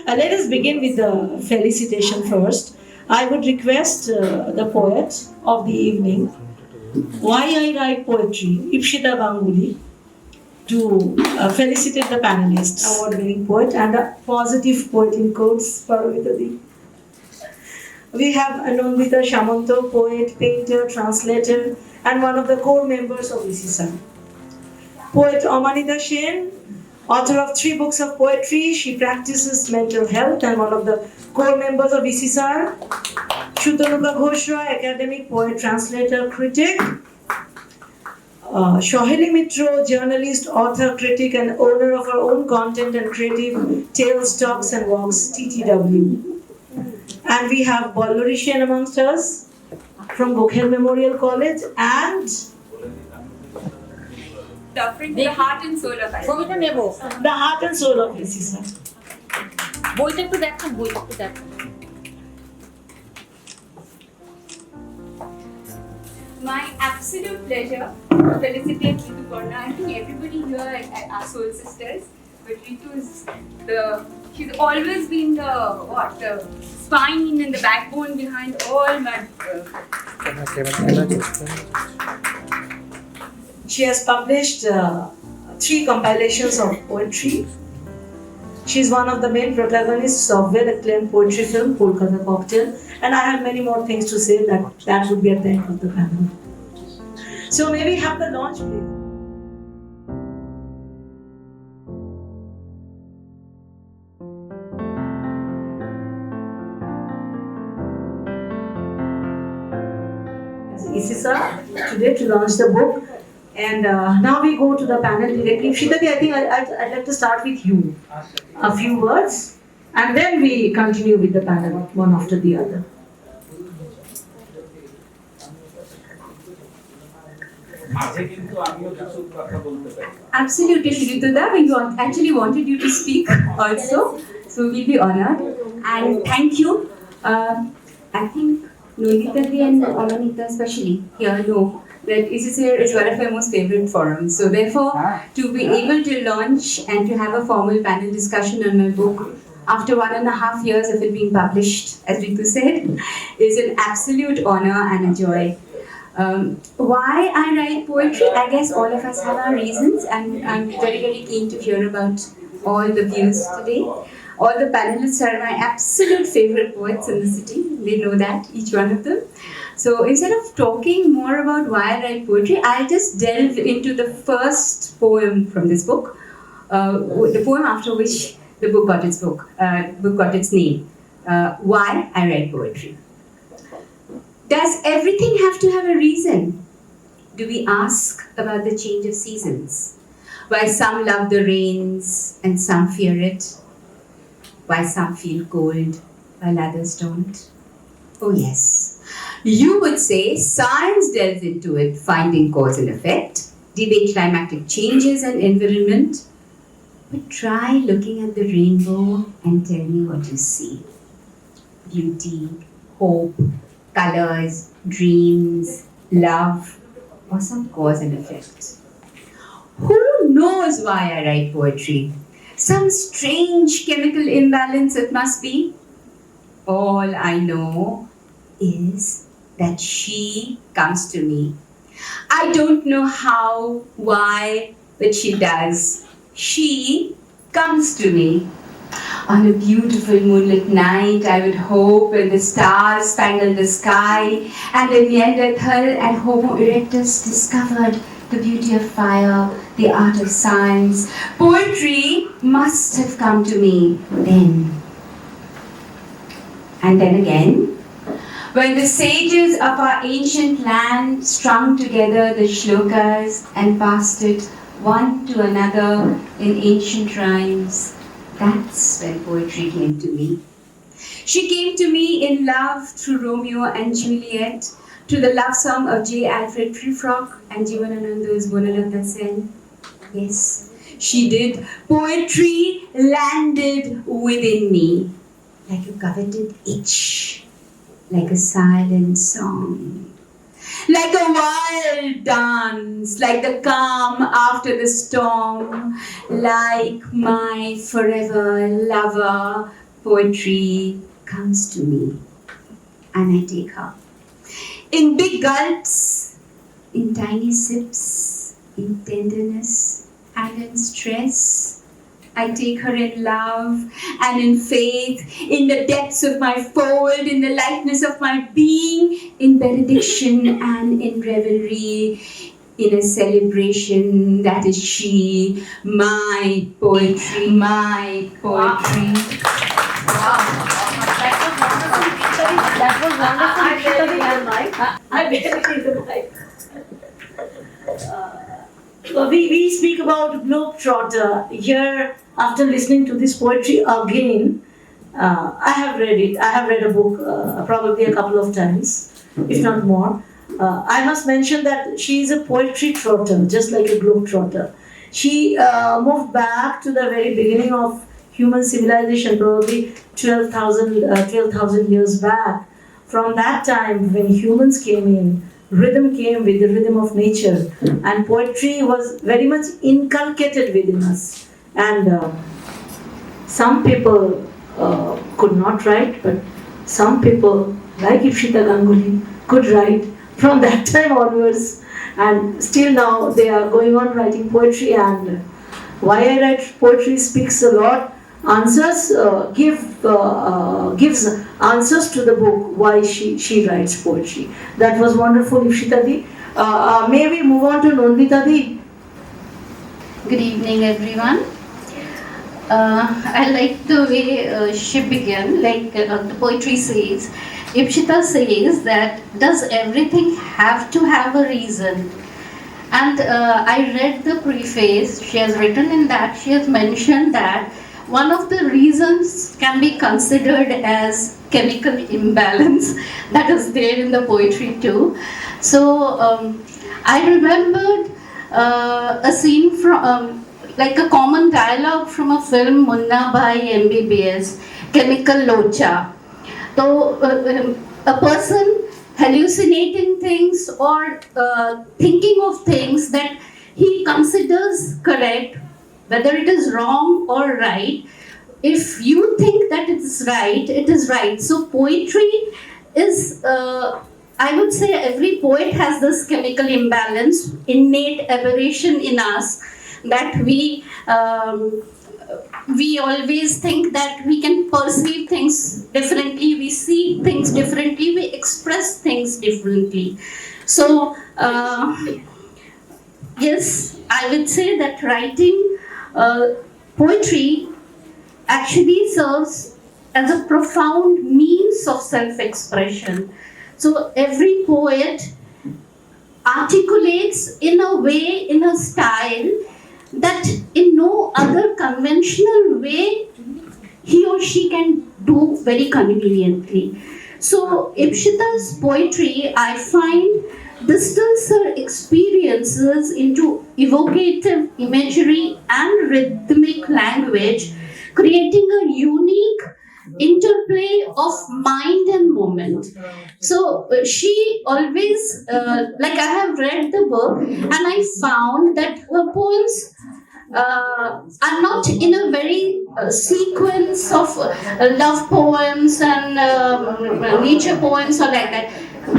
Let us begin with the felicitation first. I would request the poet of the evening, Why I Write Poetry, Ipshita Ganguly, to felicitate the panelists, award-winning poet and a positive poet in quotes, Paravitadi. We have Anandita Shamanto, poet, painter, translator, and one of the core members of ISISAR. Poet Amanita Sen, author of 3 books of poetry, she practices mental health and one of the core members of ISISAR. Shutanuka Ghoshra, academic, poet, translator, critic. Shoheli Mitro, journalist, author, critic, and owner of her own content and creative tales, talks, and walks, TTW. And we have Ballori Sen amongst us from Gokhale Memorial College and the heart and soul of ISISAR. The heart and soul of ISISAR. My absolute pleasure to felicitate Ritu Parna. I think everybody here are soul sisters, but Ritu is she's always been the spine and the backbone behind all my. She has published 3 compilations of poetry. She is one of the main protagonists of well-acclaimed poetry film Kolkata Cocktail, and I have many more things to say that would be at the end of the panel. So may we have the launch, please? ISISAR today to launch the book, and now we go to the panel directly. Shitati, I think I'd like to start with you. A few words, and then we continue with the panel, one after the other. Absolutely, Shrituda. We actually wanted you to speak also, so we'll be honored. And thank you. I think Nolita and Amanita especially here know that ISISAR is one of my most favorite forums. So therefore, to be able to launch and to have a formal panel discussion on my book after 1.5 years of it being published, as Ritu said, is an absolute honor and a joy. Why I write poetry? I guess all of us have our reasons, and I'm very, very keen to hear about all the views today. All the panelists are my absolute favorite poets in the city. They know that, each one of them. So instead of talking more about why I write poetry, I'll just delve into the first poem from this book, the poem after which the book got its name, Why I Write Poetry. Does everything have to have a reason? Do we ask about the change of seasons? Why some love the rains and some fear it? Why some feel cold while others don't? Oh yes, you would say science delves into it, finding cause and effect, debate climatic changes and environment. But try looking at the rainbow and tell me what you see. Beauty, hope, colors, dreams, love, or some cause and effect. Who knows why I write poetry? Some strange chemical imbalance it must be. All I know is that she comes to me. I don't know how, why, but she does. She comes to me. On a beautiful moonlit night, I would hope when the stars spangled the sky and the Neanderthal and Homo erectus discovered the beauty of fire, the art of science. Poetry must have come to me then. And then again, when the sages of our ancient land strung together the shlokas and passed it one to another in ancient rhymes, that's when poetry came to me. She came to me in love through Romeo and Juliet, to the love song of J. Alfred Prufrock and Jivanananda's Bonalata Sen. Yes, she did. Poetry landed within me like a coveted itch, like a silent song, like a wild dance, like the calm after the storm, like my forever lover, poetry comes to me and I take her. In big gulps, in tiny sips, in tenderness and in stress, I take her in love and in faith, in the depths of my fold, in the lightness of my being, in benediction and in revelry, in a celebration that is she, my poetry, my poetry. That was wonderful. I barely need the mic. We speak about Globetrotter. Here, after listening to this poetry again, I have read it. I have read a book probably a couple of times, if not more. I must mention that she is a poetry trotter, just like a Globetrotter. She moved back to the very beginning of human civilization, probably 12,000 years back. From that time, when humans came in, rhythm came with the rhythm of nature, and poetry was very much inculcated within us. And some people could not write, but some people, like Ishita Ganguly, could write from that time onwards, and still now they are going on writing poetry. And why I write poetry speaks a lot. Answers gives answers to the book why she writes poetry. That was wonderful, Ishita Di. May we move on to Nondita Di? Good evening, everyone. I like the way she began, like the poetry says. Ipshita says that, does everything have to have a reason? And I read the preface. She has written in that, she has mentioned that one of the reasons can be considered as chemical imbalance that is there in the poetry too. So I remembered a scene from like a common dialogue from a film Munna Bhai MBBS, Chemical Locha. So a person hallucinating things or thinking of things that he considers correct, whether it is wrong or right. If you think that it is right, it is right. So poetry is, I would say every poet has this chemical imbalance, innate aberration in us, that we always think that we can perceive things differently, we see things differently, we express things differently. So yes, I would say that writing poetry actually serves as a profound means of self-expression. So every poet articulates in a way, in a style that in no other conventional way he or she can do very conveniently. So Ipshita's poetry, I find, distills her experiences into evocative imagery and rhythmic language, creating a unique interplay of mind and moment. So she always, like I have read the book and I found that her poems are not in a very sequence of love poems and nature poems or like that.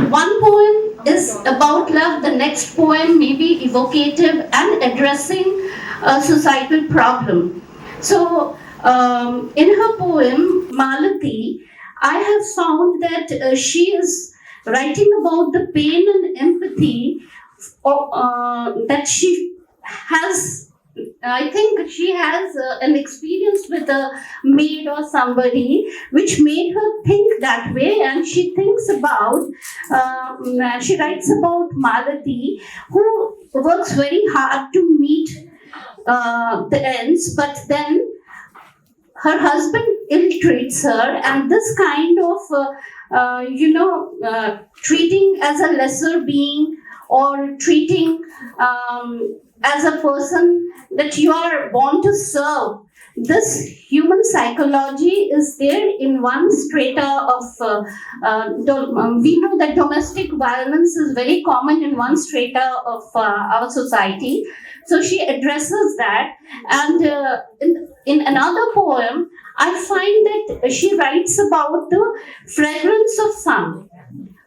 One poem is about love, the next poem may be evocative and addressing a societal problem. So in her poem, Malati, I have found that she is writing about the pain and empathy that she has. I think she has an experience with a maid or somebody which made her think that way, and she thinks about, she writes about Malati, who works very hard to meet the ends, but then her husband ill-treats her, and this kind of, treating as a lesser being or treating as a person that you are born to serve. This human psychology is there in one strata of, we know that domestic violence is very common in one strata of our society. So she addresses that. And in another poem, I find that she writes about the fragrance of sun.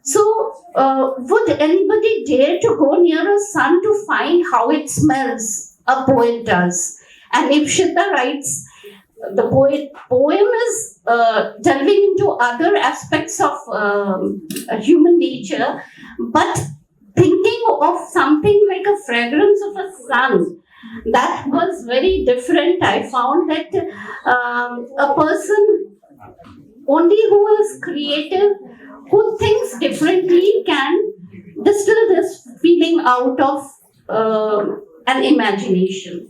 So, would anybody dare to go near a sun to find how it smells? A poet does. And Ipshita writes, the poem is delving into other aspects of human nature, but thinking of something like a fragrance of a sun, that was very different. I found that a person only who is creative, who thinks differently, can distill this feeling out of an imagination.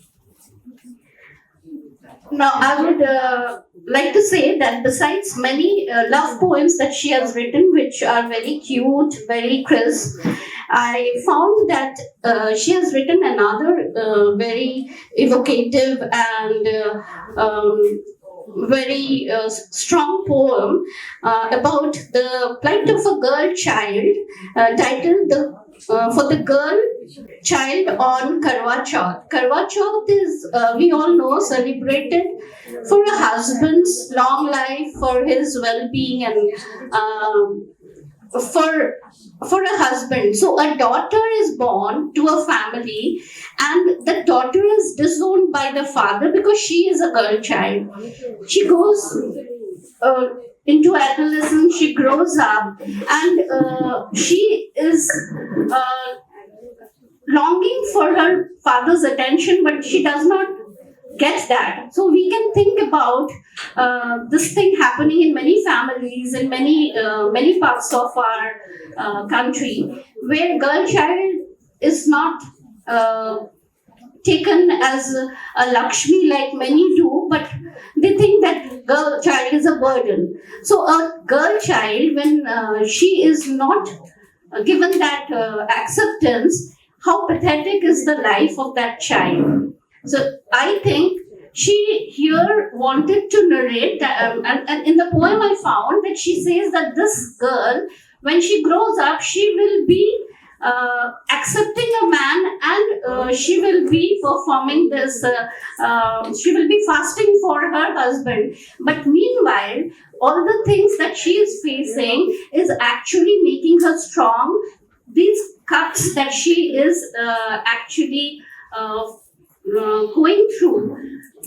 Now, I would like to say that besides many love poems that she has written, which are very cute, very crisp, I found that she has written another very evocative and very strong poem about the plight of a girl child, titled For the Girl Child on Karwa Chauth. Karwa Chauth is, we all know, celebrated for a husband's long life, for his well-being, and for a husband. So a daughter is born to a family, and the daughter is disowned by the father because she is a girl child. She goes into adolescence, she grows up, and she is longing for her father's attention, but she does not get that. So we can think about this thing happening in many families, in many parts of our country, where girl child is not taken as a Lakshmi like many do, but they think that girl child is a burden. So a girl child, when she is not given that acceptance, how pathetic is the life of that child. So I think she here wanted to narrate, and in the poem I found that she says that this girl, when she grows up, she will be accepting a man, and she will be performing this, she will be fasting for her husband. But meanwhile, all the things that she is facing is actually making her strong. These cuts that she is actually going through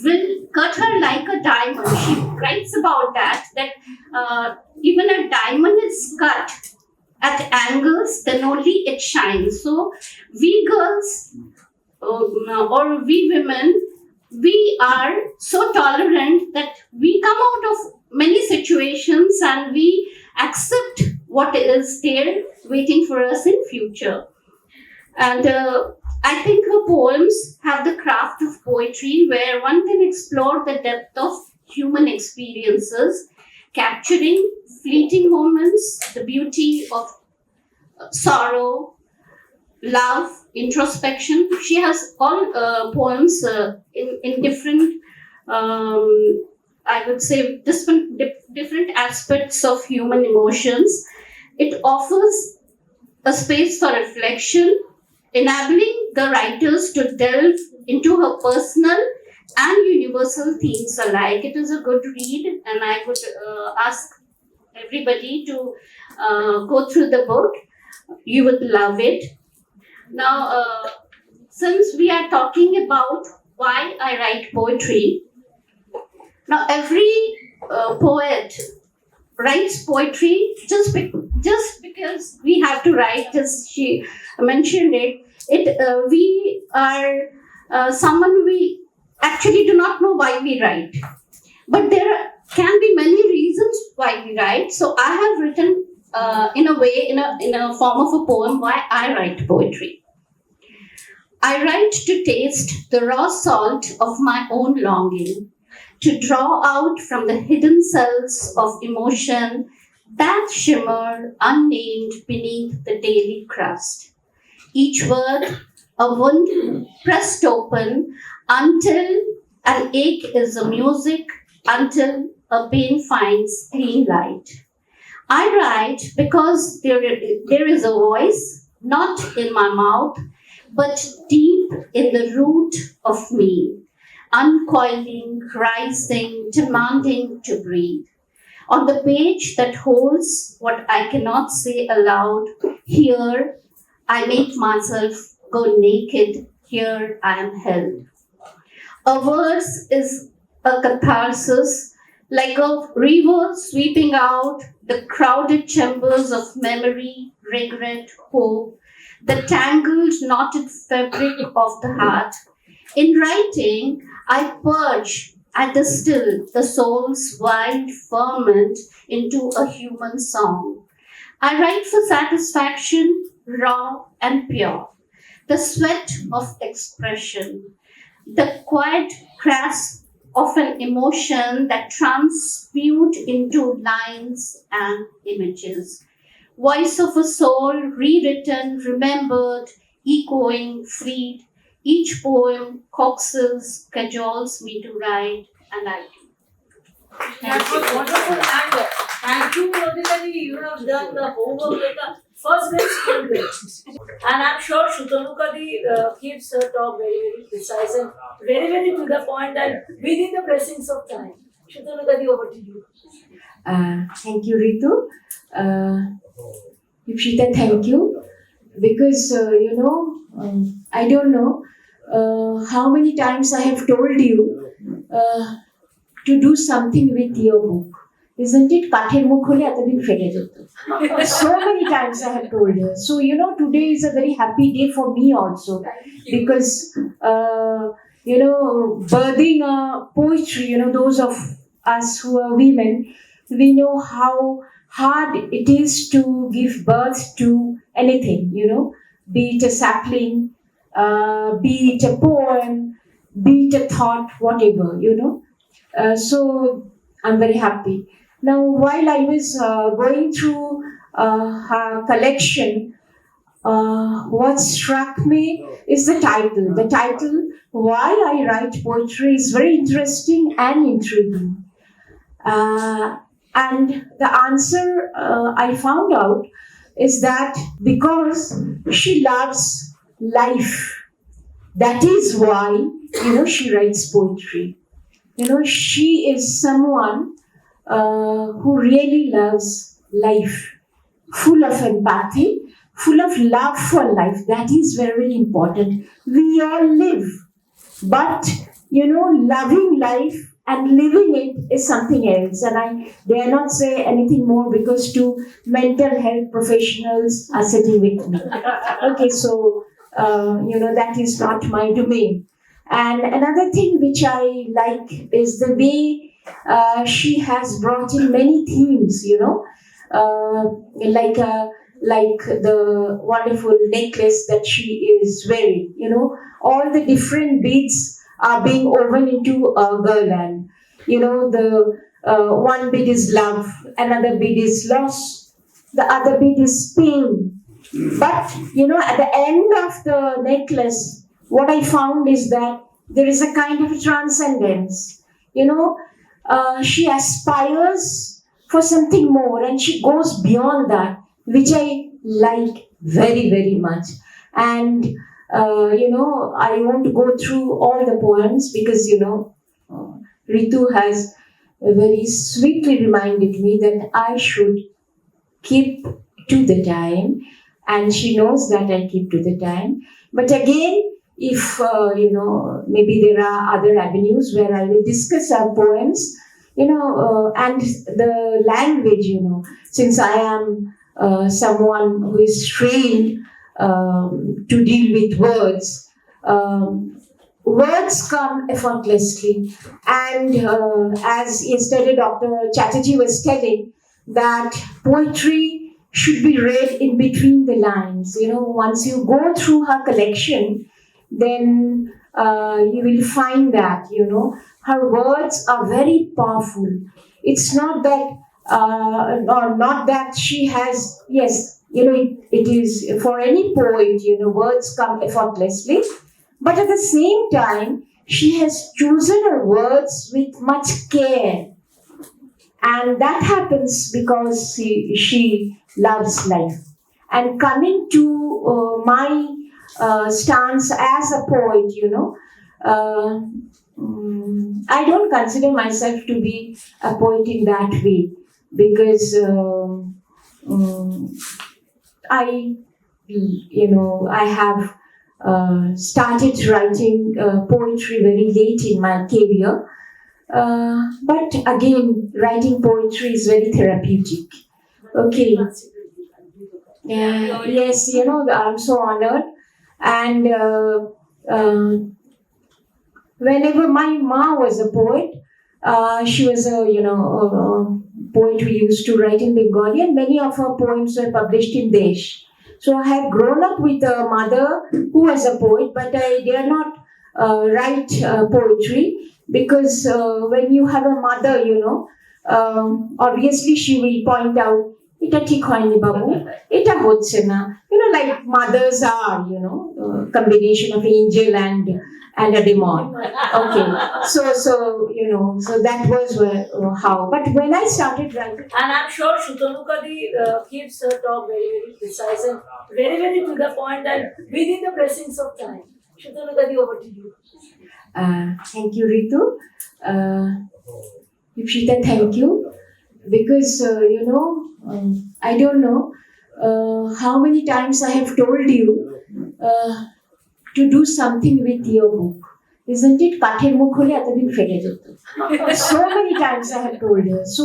will cut her like a diamond. She writes about that even a diamond is cut at angles, then only it shines. So we girls or we women, we are so tolerant that we come out of many situations and we accept what is there waiting for us in future. And I think her poems have the craft of poetry, where one can explore the depth of human experiences, capturing fleeting moments, the beauty of sorrow, love, introspection. She has all poems in different, I would say, different aspects of human emotions. It offers a space for reflection, enabling the writers to delve into her personal and universal themes alike. It is a good read, and I would ask everybody to go through the book. You would love it. Now, since we are talking about why I write poetry, now every poet writes poetry just because we have to write, as she mentioned it. We are someone, we actually do not know why we write, but there can be many reasons why we write. So I have written in a way, in a form of a poem, why I write poetry. I write to taste the raw salt of my own longing, to draw out from the hidden cells of emotion that shimmer unnamed beneath the daily crust. each word a wound pressed open until an ache is a music, until a pain finds clean light. I write because there is a voice, not in my mouth, but deep in the root of me, uncoiling, rising, demanding to breathe. On the page that holds what I cannot say aloud, here I make myself go naked, here I am held. A verse is a catharsis, like a river sweeping out the crowded chambers of memory, regret, hope, the tangled, knotted fabric of the heart. In writing, I purge, I distill the soul's wild ferment into a human song. I write for satisfaction, raw and pure, the sweat of expression, the quiet crash of an emotion that transmute into lines and images. Voice of a soul rewritten, remembered, echoing, freed. Each poem coaxes, cajoles me to write, and I do. That was wonderful, and thank you, Rodinani. You have done the homework with the first grade, second grade. And I'm sure Shutanukadi keeps her talk very, very precise and very, very to the point and within the blessings of time. Shutanukadi, over to you. Thank you, Ritu. Yukshita, thank you. Because, I don't know how many times I have told you to do something with your book. Isn't it? কাঠের মুখ হলে এতদিন ফেটে যেত. So many times I have told her. So, today is a very happy day for me also. Because, birthing poetry, those of us who are women, we know how hard it is to give birth to anything, be it a sapling, be it a poem, be it a thought, whatever, So I'm very happy. Now, while I was going through her collection, what struck me is the title. The title, Why I Write Poetry, is very interesting and intriguing. And the answer I found out is that because she loves life, that is why, she writes poetry. She is someone who really loves life, full of empathy, full of love for life. That is very important. We all live, but loving life and living it is something else. And I dare not say anything more because two mental health professionals are sitting with me. Okay, so that is not my domain. And another thing which I like is the way she has brought in many themes, like the wonderful necklace that she is wearing. All the different beads are being woven into a garland. The one bead is love, another bead is loss, the other bead is pain. But at the end of the necklace, what I found is that there is a kind of transcendence. She aspires for something more and she goes beyond that, which I like very, very much. And, I won't go through all the poems because, Ritu has very sweetly reminded me that I should keep to the time, and she knows that I keep to the time. But again, if maybe there are other avenues where I will discuss our poems, and the language, since I am someone who is trained to deal with words. Words come effortlessly, and as yesterday Dr. Chatterjee was telling, that poetry should be read in between the lines. Once you go through her collection, then you will find that, her words are very powerful. It's not that, or not that she has, yes, it is for any poet, words come effortlessly. But at the same time, she has chosen her words with much care. And that happens because she loves life. And coming to my stance as a poet, uh, I don't consider myself to be a poet in that way because I, I have started writing poetry very late in my career. But again, writing poetry is very therapeutic. Okay. Yes, I'm so honored. And whenever my ma was a poet, she was a poet who used to write in Bengali, and many of her poems were published in Desh. So I had grown up with a mother who was a poet, but I dare not write poetry because when you have a mother, obviously she will point out, এটা ঠিক হয়নি বাবু, এটা হচ্ছে না. Like mothers are, combination of angel and a demon. Okay, so that was how. But when I started writing, And I'm sure Shutanukadi keeps her talk very, very precise and very, very to the point and within the pressings of time. Shutanukadi, over to you. Thank you, Ritu. Ipshita, thank you. Because, I don't know how many times I have told you to do something with your book. Isn't it? কাঠের মুখ হলে এতদিন ফেটে যেত. So many times I have told her. So,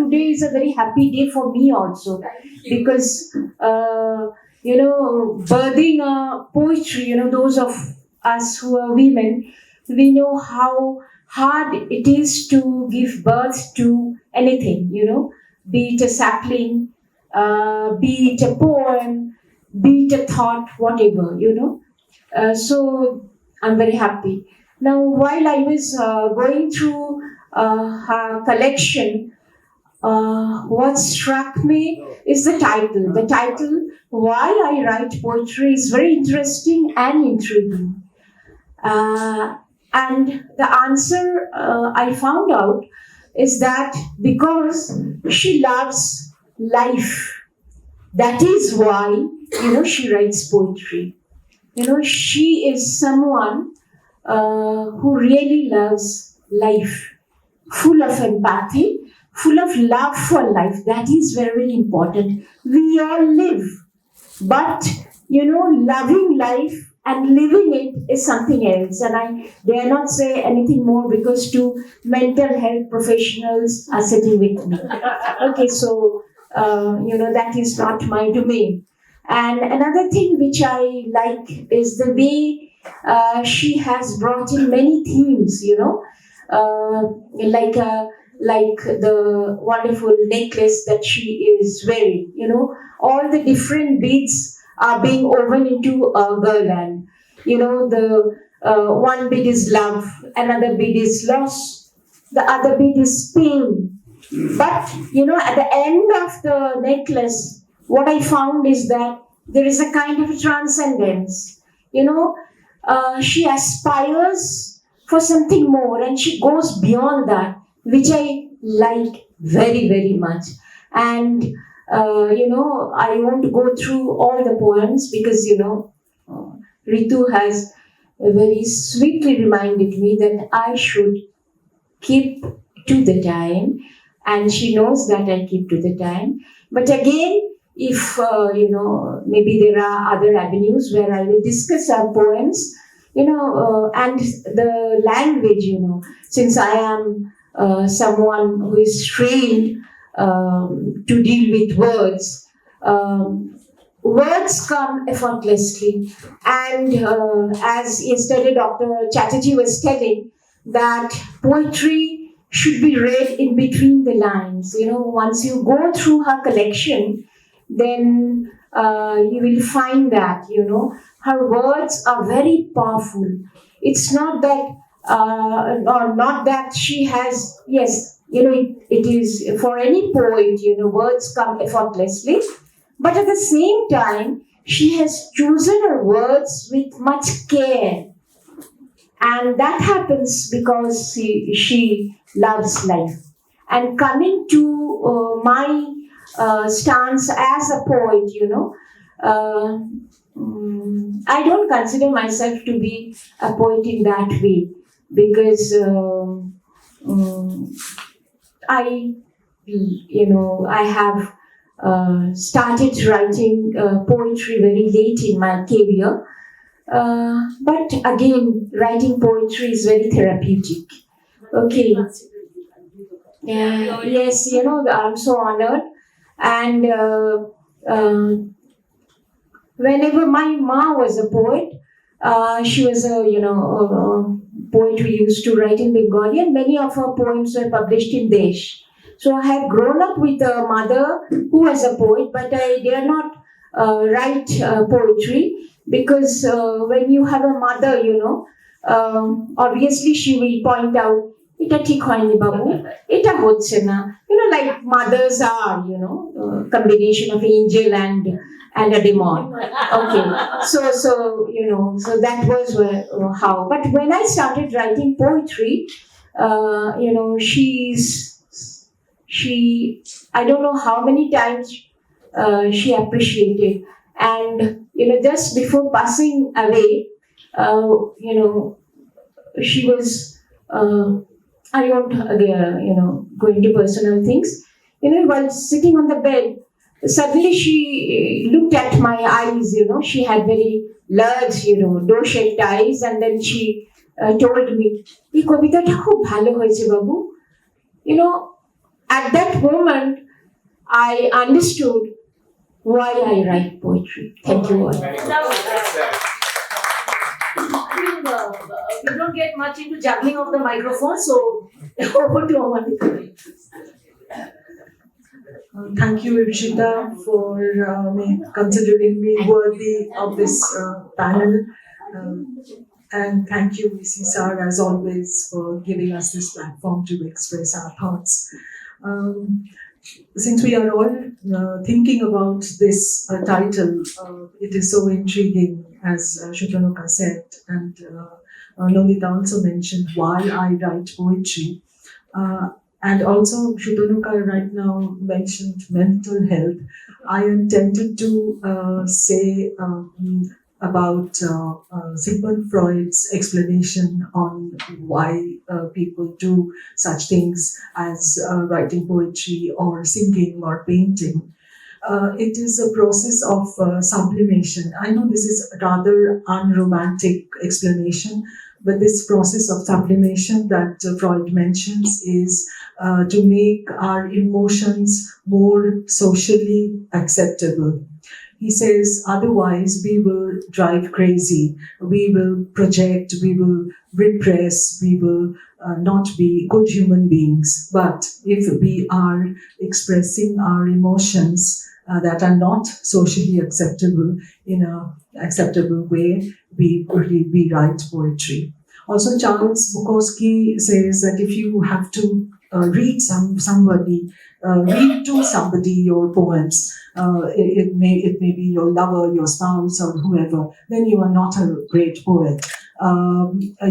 today is a very happy day for me also. Because, birthing poetry, those of us who are women, we know how hard it is to give birth to anything, be it a sapling, be it a poem, be it a thought, whatever, So I'm very happy. Now, while I was going through her collection, what struck me is the title. The title, Why I Write Poetry, is very interesting and intriguing. And the answer I found out is that because she loves life, that is why, she writes poetry. She is someone who really loves life, full of empathy, full of love for life. That is very, very important. We all live, but, loving life and living it is something else. And I dare not say anything more because two mental health professionals are sitting with me. Okay, so, that is not my domain. And another thing which I like is the way she has brought in many themes, like the wonderful necklace that she is wearing, all the different beads are being woven into a garland. The one bead is love, another bead is loss, the other bead is pain. But, at the end of the necklace, what I found is that there is a kind of transcendence. She aspires for something more and she goes beyond that, which I like very, very much. And, I won't go through all the poems because, Ritu has very sweetly reminded me that I should keep to the time, and she knows that I keep to the time. But again, if maybe there are other avenues where I will discuss our poems, and the language, since I am someone who is trained to deal with words. Words come effortlessly, and as yesterday Dr. Chatterjee was telling, that poetry should be read in between the lines. Once you go through her collection, then you will find that, her words are very powerful. It's not that, or not that she has, yes, it is for any poet, words come effortlessly. But at the same time, she has chosen her words with much care. And that happens because she loves life. And coming to my stance as a poet, uh, I don't consider myself to be a poet in that way because I, I have started writing poetry very late in my career. But again, writing poetry is very therapeutic. Okay. Yes, I'm so honored. And whenever my mom was a poet, she was a poet who used to write in Bengali, and many of her poems were published in Desh. So I have grown up with a mother who was a poet, but I dare not write poetry because when you have a mother, obviously she will point out, এটা ঠিক হয়নি বাবু, এটা হচ্ছে না. Like mothers are, combination of angel and a demon. Okay, so that was how. But when I started writing poetry, she, I don't know how many times she appreciated, and just before passing away, she was. I won't, go into personal things. While sitting on the bed, suddenly she looked at my eyes. She had very large, door-shaped eyes, and then she told me, "এই কবিতাটা খুব ভালো হয়েছে বাবু." At that moment, I understood why I write poetry. Thank you all. We don't get much into juggling of the microphone, so over to Amanita. Thank you, Ipshita, for considering me worthy of this panel. And thank you, ISISAR, as always, for giving us this platform to express our thoughts. Since we are all thinking about this title, it is so intriguing, as Shutanuka said, and Nolita also mentioned why I write poetry. And also, Shutanuka right now mentioned mental health. I am tempted to say about Sigmund Freud's explanation on why people do such things as writing poetry or singing or painting. It is a process of sublimation. I know this is a rather unromantic explanation, but this process of sublimation that Freud mentions is to make our emotions more socially acceptable. He says, otherwise we will drive crazy, we will project, we will repress, we will not be good human beings. But if we are expressing our emotions that are not socially acceptable in an acceptable way, we write poetry. Also, Charles Bukowski says that if you have to read to somebody your poems, it may be your lover, your spouse, or whoever, then you are not a great poet.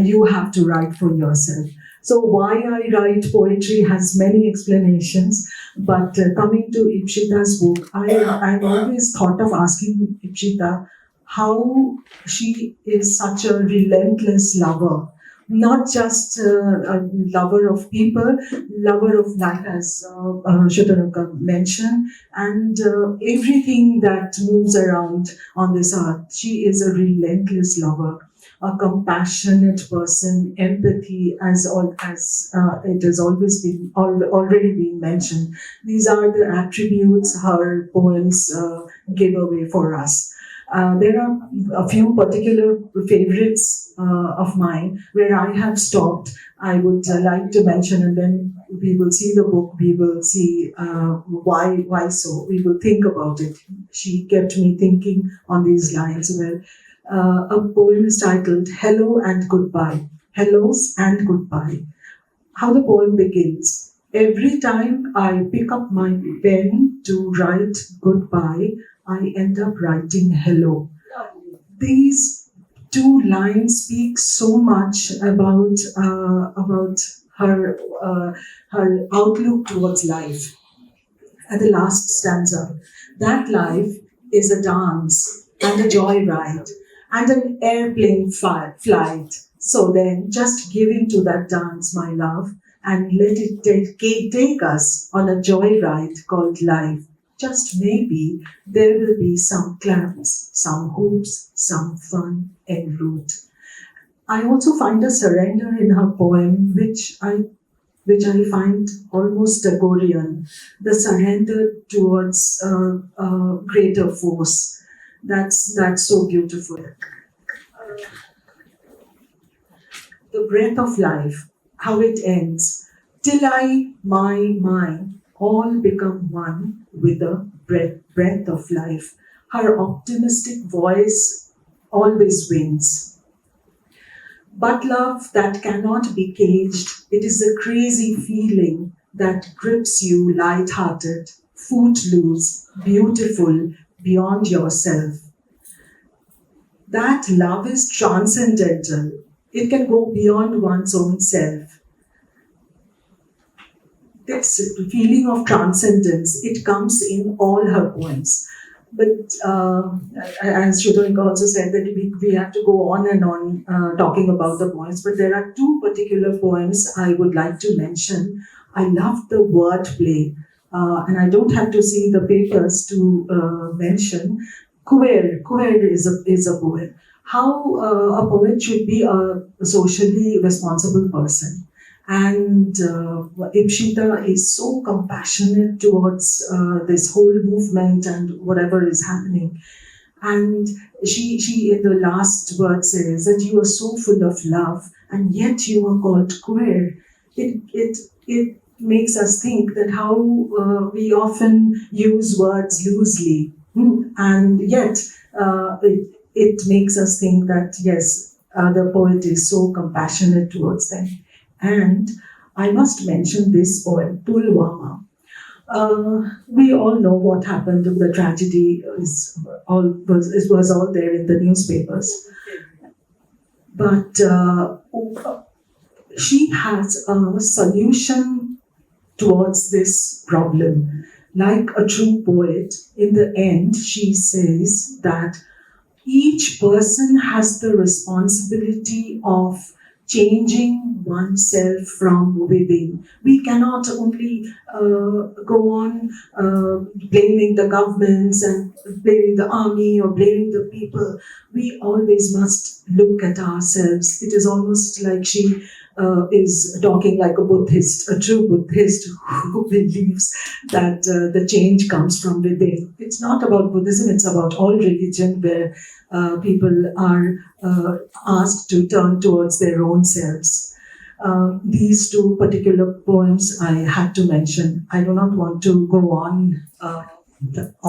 You have to write for yourself. So why I write poetry has many explanations, but coming to Ipshita's book, I've always thought of asking Ipshita how she is such a relentless lover. Not just a lover of people, lover of life, as Shutanuka mentioned, and everything that moves around on this earth. She is a relentless lover, a compassionate person, empathy, as it has already been mentioned. These are the attributes her poems give away for us. There are a few particular favorites of mine where I have stopped. I would like to mention, and then we will see the book, we will see why so. We will think about it. She kept me thinking on these lines where a poem is titled Hello and Goodbye. Hellos and Goodbye. How the poem begins. Every time I pick up my pen to write goodbye, I end up writing hello. These two lines speak so much about her outlook towards life. At the last stanza, that life is a dance and a joyride and an airplane flight. So then, just give in to that dance, my love, and let it take us on a joyride called life. Just maybe there will be some claps, some hoops, some fun en route. I also find a surrender in her poem, which I find almost Tagorian, the surrender towards a greater force. That's so beautiful. The breath of life, how it ends. Till I, my, all become one with the breath of life. Her optimistic voice always wins. But love that cannot be caged, it is a crazy feeling that grips you light-hearted, footloose, beautiful, beyond yourself. That love is transcendental. It can go beyond one's own self. This feeling of transcendence, it comes in all her poems. But as Shudhanika also said, that we have to go on and on talking about the poems. But there are two particular poems I would like to mention. I love the wordplay, and I don't have to see the papers to mention. Queer is a poet. How a poet should be a socially responsible person. And Ipshita is so compassionate towards this whole movement and whatever is happening. And she in the last word says that you are so full of love and yet you are called queer. It makes us think that how we often use words loosely, and yet it makes us think that yes, the poet is so compassionate towards them. And I must mention this poem, Pulwama. We all know what happened. The tragedy was all there in the newspapers. But she has a solution towards this problem. Like a true poet, in the end, she says that each person has the responsibility of changing oneself from within. We cannot only go on blaming the governments and blaming the army or blaming the people. We always must look at ourselves. It is almost like she is talking like a Buddhist, a true Buddhist who believes that the change comes from within. It's not about Buddhism, it's about all religion where people are asked to turn towards their own selves. These two particular poems I had to mention. I do not want to go on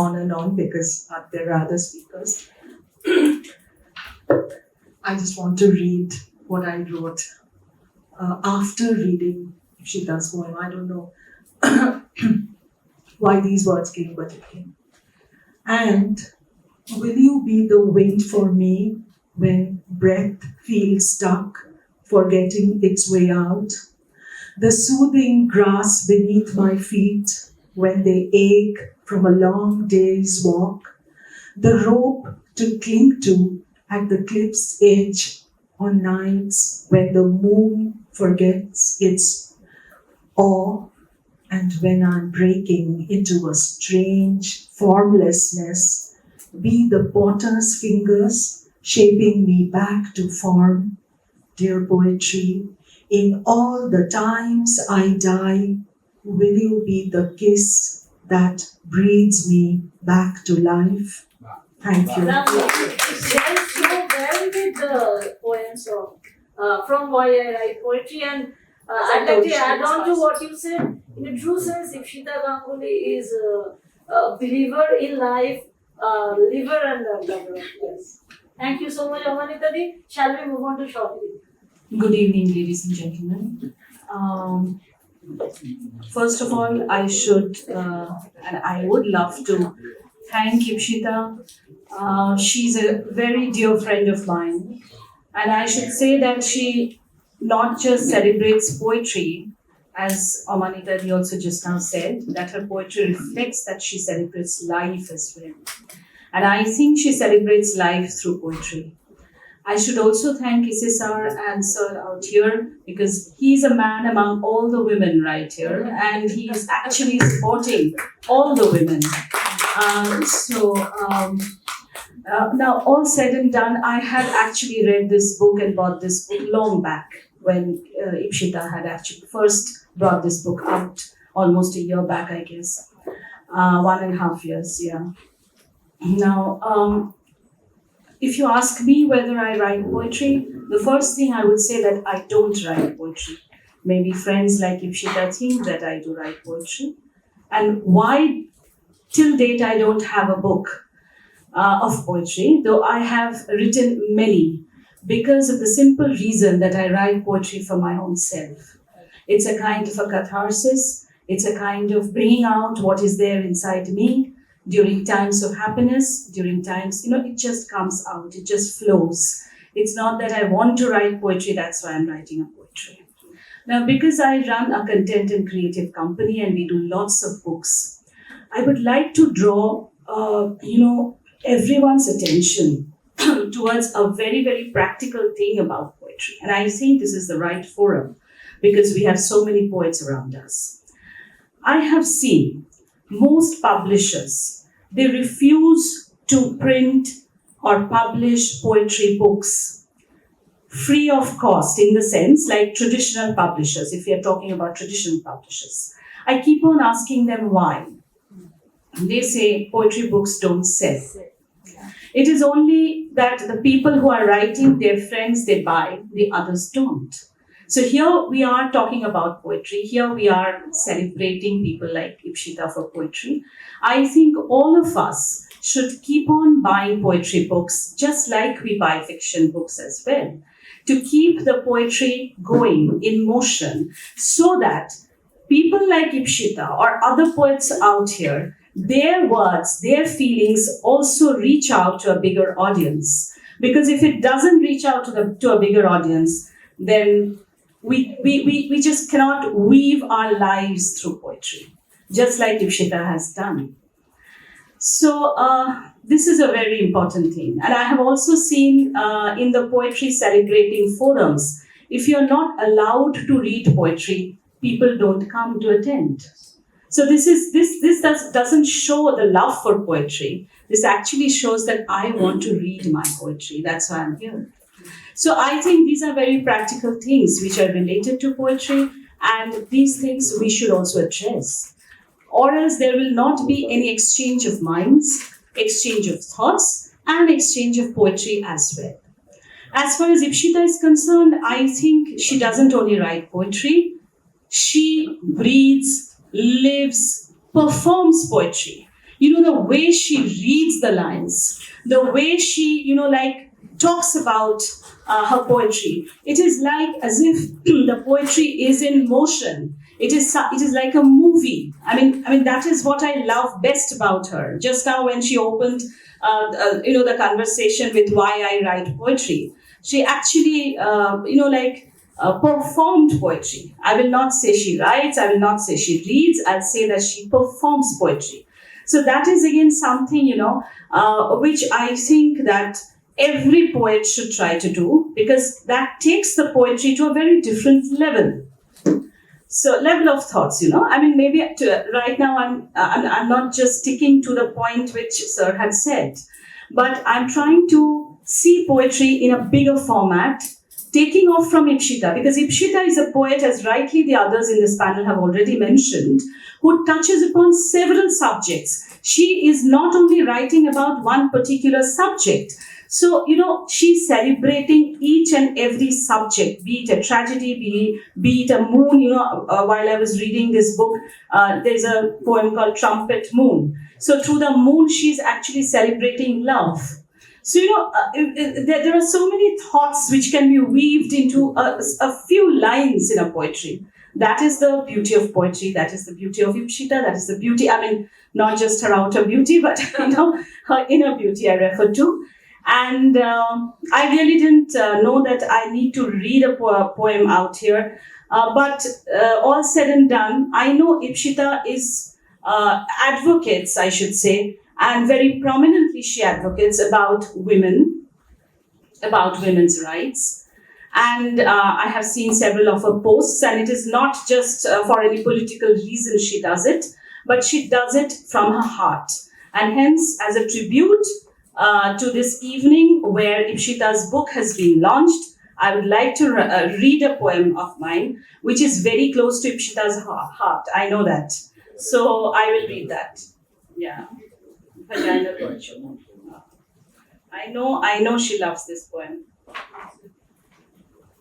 and on because there are other speakers. I just want to read what I wrote after reading Shita's poem. I don't know why these words came, but it came. And will you be the wind for me when breath feels stuck, forgetting its way out? The soothing grass beneath my feet when they ache from a long day's walk? The rope to cling to at the cliff's edge on nights when the moon forgets its awe, and when I'm breaking into a strange formlessness, be the potter's fingers shaping me back to form. Dear poetry, in all the times I die, will you be the kiss that breathes me back to life? Thank you. Yes, so well with the poems of from Why I Write Poetry, and I'd like to add on to what you said. In a true sense, Ipshita Ganguly is a believer in life, liver and a lover. Yes. Thank you so much, Amanita Di. Shall we move on to Shortly? Good evening, ladies and gentlemen. First of all, I should and I would love to thank Ipshita. She's a very dear friend of mine. And I should say that she not just celebrates poetry, as Amanita also just now said, that her poetry reflects that she celebrates life as well. And I think she celebrates life through poetry. I should also thank ISISAR and Sir out here because he's a man among all the women right here and he is actually supporting all the women. Now, all said and done, I had actually read this book and bought this book long back when Ipshita had actually first brought this book out almost a year back, I guess. 1.5 years, yeah. Now, if you ask me whether I write poetry, the first thing I would say that I don't write poetry. Maybe friends like Ipshita think that I do write poetry. And why till date I don't have a book of poetry, though I have written many, because of the simple reason that I write poetry for my own self. It's a kind of a catharsis. It's a kind of bringing out what is there inside me during times of happiness, during times, it just comes out, it just flows. It's not that I want to write poetry, that's why I'm writing a poetry. Now, because I run a content and creative company and we do lots of books, I would like to draw, everyone's attention towards a very, very practical thing about poetry. And I think this is the right forum because we have so many poets around us. I have seen most publishers, they refuse to print or publish poetry books free of cost, in the sense like traditional publishers, if we are talking about traditional publishers. I keep on asking them why. They say poetry books don't sell. It is only that the people who are writing, their friends, they buy, the others don't. So here we are talking about poetry. Here we are celebrating people like Ipshita for poetry. I think all of us should keep on buying poetry books, just like we buy fiction books as well, to keep the poetry going in motion so that people like Ipshita or other poets out here, their words, their feelings also reach out to a bigger audience. Because if it doesn't reach out to a bigger audience, then we just cannot weave our lives through poetry, just like Ipshita has done. So this is a very important thing. And I have also seen in the poetry celebrating forums, if you're not allowed to read poetry, people don't come to attend. So this doesn't show the love for poetry. This actually shows that I want to read my poetry. That's why I'm here. So I think these are very practical things which are related to poetry, and these things we should also address. Or else there will not be any exchange of minds, exchange of thoughts, and exchange of poetry as well. As far as Ipshita is concerned, I think she doesn't only write poetry, she breathes, lives, performs poetry. The way she reads the lines, the way she, talks about her poetry. It is like as if the poetry is in motion. It is like a movie. I mean that is what I love best about her. Just now when she opened, the conversation with why I write poetry, she actually, performed poetry. I will not say she writes. I will not say she reads. I'll say that she performs poetry. So that is again something, which I think that every poet should try to do, because that takes the poetry to a very different level. So level of thoughts, maybe right now I'm not just sticking to the point which Sir had said, but I'm trying to see poetry in a bigger format, taking off from Ipshita, because Ipshita is a poet, as rightly the others in this panel have already mentioned, who touches upon several subjects. She is not only writing about one particular subject. So, she's celebrating each and every subject, be it a tragedy, be it a moon. While I was reading this book, there's a poem called Trumpet Moon. So through the moon, she's actually celebrating love. So, there are so many thoughts which can be weaved into a few lines in a poetry. That is the beauty of poetry. That is the beauty of Ipshita. That is the beauty. not just her outer beauty, but her inner beauty I refer to. And I really didn't know that I need to read a poem out here. But all said and done, I know Ipshita is advocates, I should say, and very prominently she advocates about women, about women's rights. And I have seen several of her posts, and it is not just for any political reason she does it, but she does it from her heart. And hence, as a tribute to this evening where Ipshita's book has been launched, I would like to read a poem of mine, which is very close to Ipshita's heart. I know that. So I will read that. Yeah. Vagina Virtue. I know she loves this poem.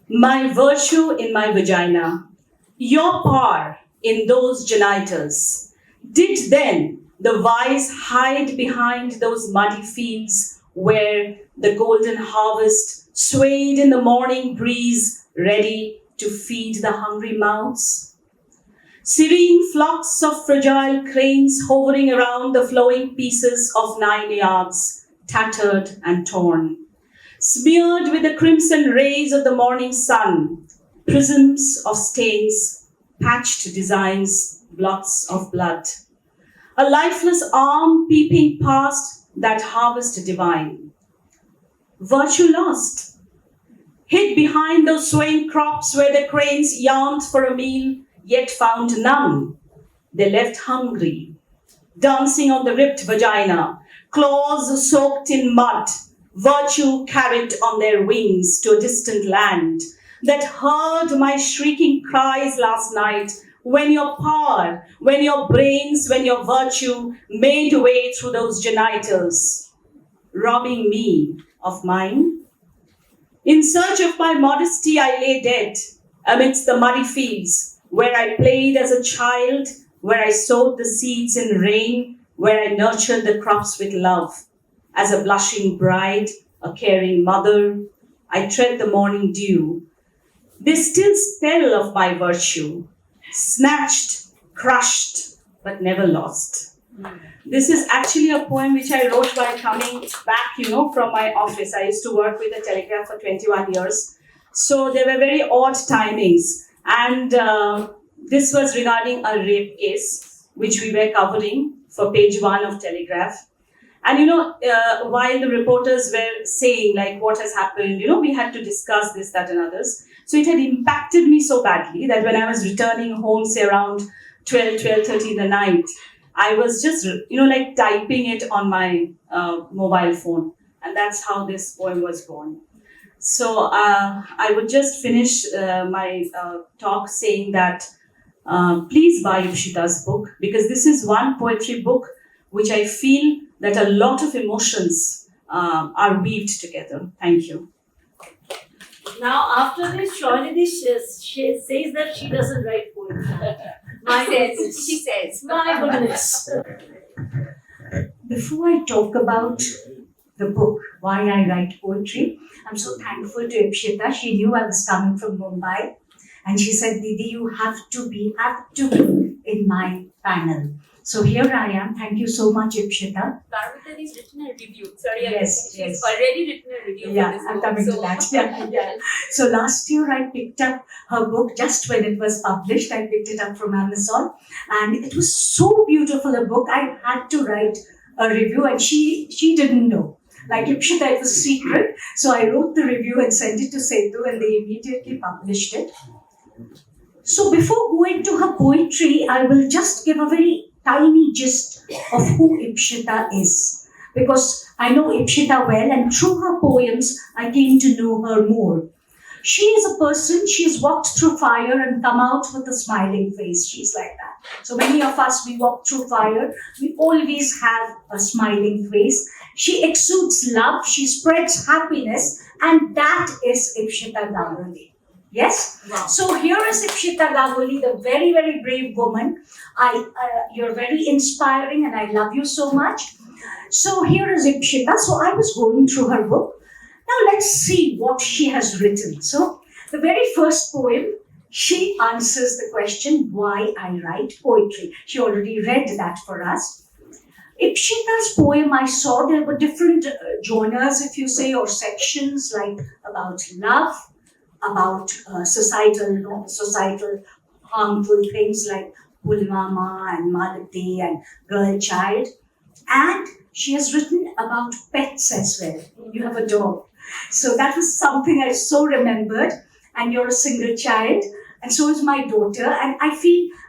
My virtue in my vagina, your power in those genitals. Did then the wise hide behind those muddy fields where the golden harvest swayed in the morning breeze, ready to feed the hungry mouths? Serene flocks of fragile cranes hovering around the flowing pieces of 9 yards, tattered and torn. Smeared with the crimson rays of the morning sun, prisms of stains, patched designs, blots of blood. A lifeless arm peeping past that harvest divine. Virtue lost, hid behind those swaying crops where the cranes yearned for a meal, yet found none. They left hungry, dancing on the ripped vagina, claws soaked in mud, virtue carried on their wings to a distant land that heard my shrieking cries last night when your power, when your brains, when your virtue made way through those genitals, robbing me of mine. In search of my modesty, I lay dead amidst the muddy fields where I played as a child, where I sowed the seeds in rain, where I nurtured the crops with love. As a blushing bride, a caring mother, I tread the morning dew. They still spell of my virtue, snatched, crushed, but never lost. This is actually a poem which I wrote while coming back, from my office. I used to work with the Telegraph for 21 years. So there were very odd timings. And this was regarding a rape case, which we were covering for page 1 of Telegraph. And while the reporters were saying like what has happened, we had to discuss this, that and others. So it had impacted me so badly that when I was returning home, say around 12:30 in the night, I was just, like typing it on my mobile phone. And that's how this poem was born. So I would just finish my talk saying that please buy Ipshita's book, because this is one poetry book which I feel that a lot of emotions are weaved together. Thank you. Now, after this, Shalini she says that she doesn't write poetry. She says. My goodness. Before I talk about the book, Why I Write Poetry, I'm so thankful to Ipshita. She knew I was coming from Mumbai. And she said, Didi, you have to be in my panel. So here I am. Thank you so much, Ipshita. Parvatari's written a review. Sorry, Yes, she's yes. already written a review Yeah, for this I'm book. coming to that. Yeah. So last year I picked up her book just when it was published. I picked it up from Amazon, and it was so beautiful a book. I had to write a review, and she didn't know. Like Ipshita, it was secret. So I wrote the review and sent it to Setu, and they immediately published it. So before going to her poetry, I will just give a very tiny gist of who Ipshita is. Because I know Ipshita well, and through her poems, I came to know her more. She is a person, she's walked through fire and come out with a smiling face. She's like that. So many of us, we walk through fire, we always have a smiling face. She exudes love, she spreads happiness, and that is Ipshita Ganguly. Yes? Wow. So here is Ipshita Ganguly, the very, very brave woman. You're very inspiring, and I love you so much. So here is Ipshita. So I was going through her book. Now let's see what she has written. So the very first poem, she answers the question, why I write poetry. She already read that for us. Ipshita's poem, I saw there were different genres, if you say, or sections, like about love, about societal harmful things like Pulwama and Malati and Girl Child. And she has written about pets as well. You have a dog. So that was something I so remembered. And you're a single child, and so is my daughter. And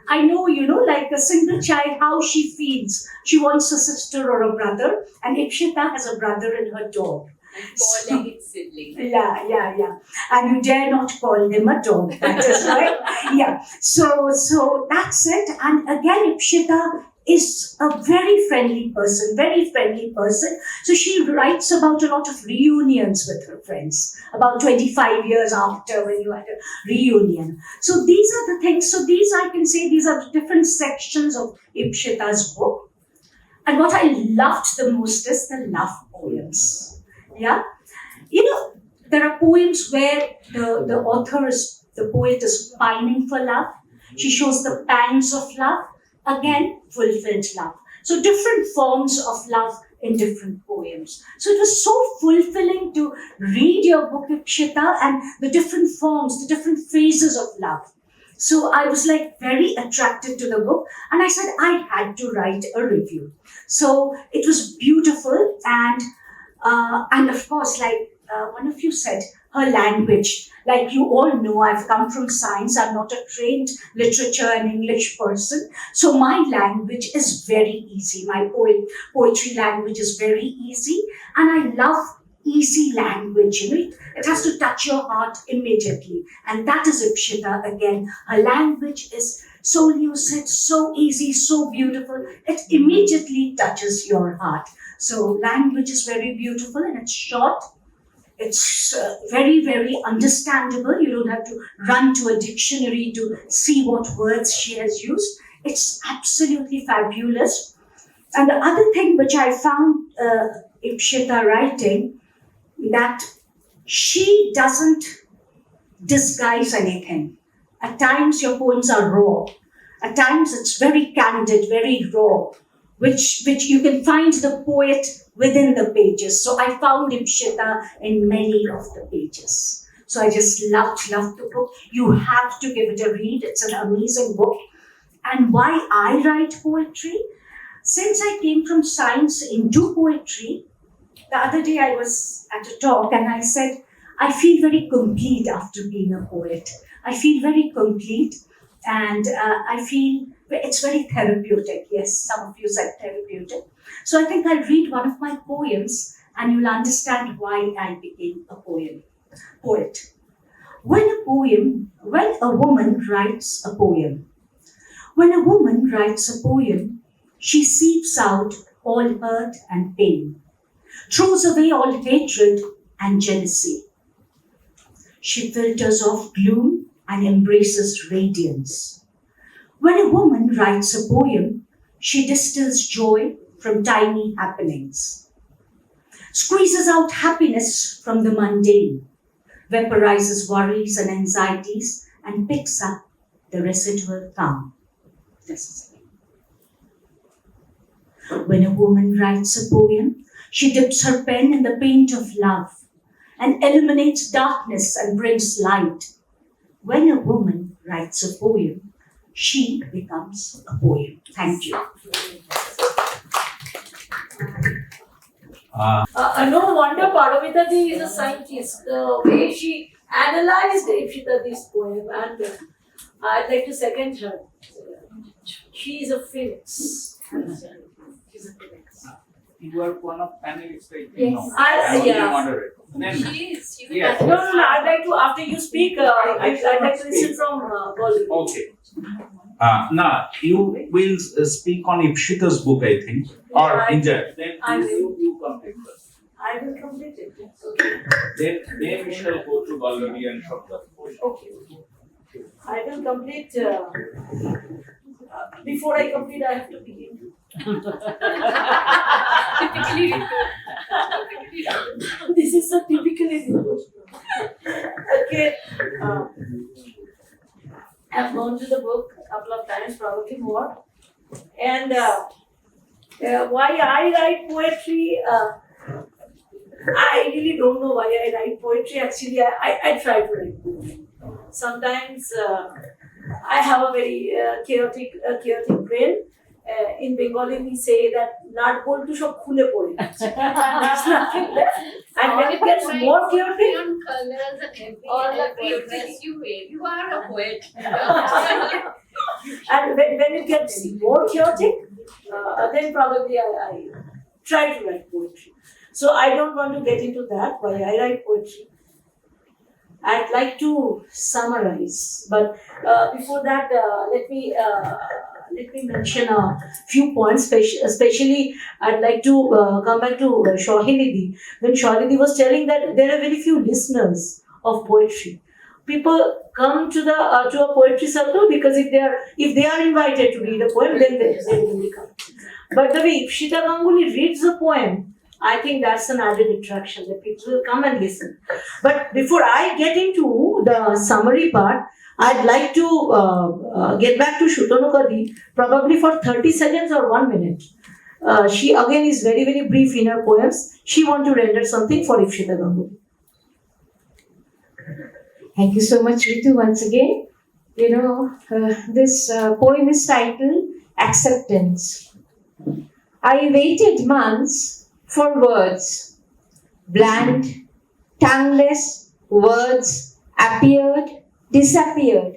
I know, like a single child, how she feels. She wants a sister or a brother, and Ipshita has a brother and her dog. Four-legged sibling. Yeah. And you dare not call him a dog. That is right. Yeah. So that's it. And again, Ipshita is a very friendly person. So she writes about a lot of reunions with her friends, about 25 years after when you had a reunion. So these are the things. So these, I can say, these are the different sections of Ipshita's book. And what I loved the most is the love poems. Yeah. There are poems where the poet is pining for love. She shows the pangs of love. Again, fulfilled love. So different forms of love in different poems. So it was so fulfilling to read your book, Ipshita, and the different forms, the different phases of love. So I was like very attracted to the book, and I said I had to write a review. So it was beautiful, and of course, like one of you said, her language. Like you all know, I've come from science. I'm not a trained literature and English person. So my language is very easy. My poetry language is very easy. And I love easy language. It has to touch your heart immediately. And that is Ipshita again. Her language is so lucid, so easy, so beautiful. It immediately touches your heart. So language is very beautiful, and it's short. It's very, very understandable. You don't have to run to a dictionary to see what words she has used. It's absolutely fabulous. And the other thing which I found Ipshita writing, that she doesn't disguise anything. At times your poems are raw. At times it's very candid, very raw, which you can find the poet within the pages. So I found Ipshita in many of the pages. So I just loved the book. You have to give it a read. It's an amazing book. And why I write poetry? Since I came from science into poetry, the other day I was at a talk and I said, I feel very complete after being a poet. I feel very complete, and I feel it's very therapeutic. Yes, some of you said therapeutic. So I think I'll read one of my poems and you'll understand why I became a poet. When a woman writes a poem, she seeps out all hurt and pain, throws away all hatred and jealousy. She filters off gloom and embraces radiance. When a woman writes a poem, she distills joy from tiny happenings, squeezes out happiness from the mundane, vaporizes worries and anxieties, and picks up the residual calm. When a woman writes a poem, she dips her pen in the paint of love and eliminates darkness and brings light. When a woman writes a poem, she becomes a poem. Thank you. No wonder Paramita is a scientist. The way she analyzed Ipshita's poem, and I'd like to second her. She is a phoenix. She's a phoenix. You are one of panelists, I think. Yes. No. Yeah. Moderator. Then, She is. She's a Yes. No, I'd like to, after you speak, I'd like to listen from Gauri. okay. Now, you will speak on Ipshita's book, I think. Or Injay. Then I will. you complete first. I will complete it. Okay. Then we shall go to Gauri and Shabda. Okay. I will complete. Before I complete, I have to begin. typically written. This is so typically Hindu. Okay. I've gone to the book a couple of times, probably more. And Why I write poetry? I really don't know why I write poetry. Actually, I try to write poetry. Sometimes I have a very chaotic brain. In Bengali, we say that not going to shop khule pore. There's nothing left. And when it gets more chaotic, All the beauties you made. You are a poet. and when it gets more chaotic, then probably I try to write poetry. So I don't want to get into that, why I write poetry. I'd like to summarize, but before that, let me mention a few points. Especially, I'd like to come back to Shohilidi. When Shohilidi was telling that there are very few listeners of poetry. People come to a poetry circle because if they are invited to read a poem, then they will come. But the way Ishita Ganguly reads a poem, I think that's an added attraction that people will come and listen. But before I get into the summary part, I'd like to get back to Shutanukadi, probably for 30 seconds or 1 minute. She again is very, very brief in her poems. She wants to render something for Ishita Ganguly. Thank you so much, Ritu, once again. This poem is titled Acceptance. I waited months for words. Bland, tongueless words appeared, disappeared,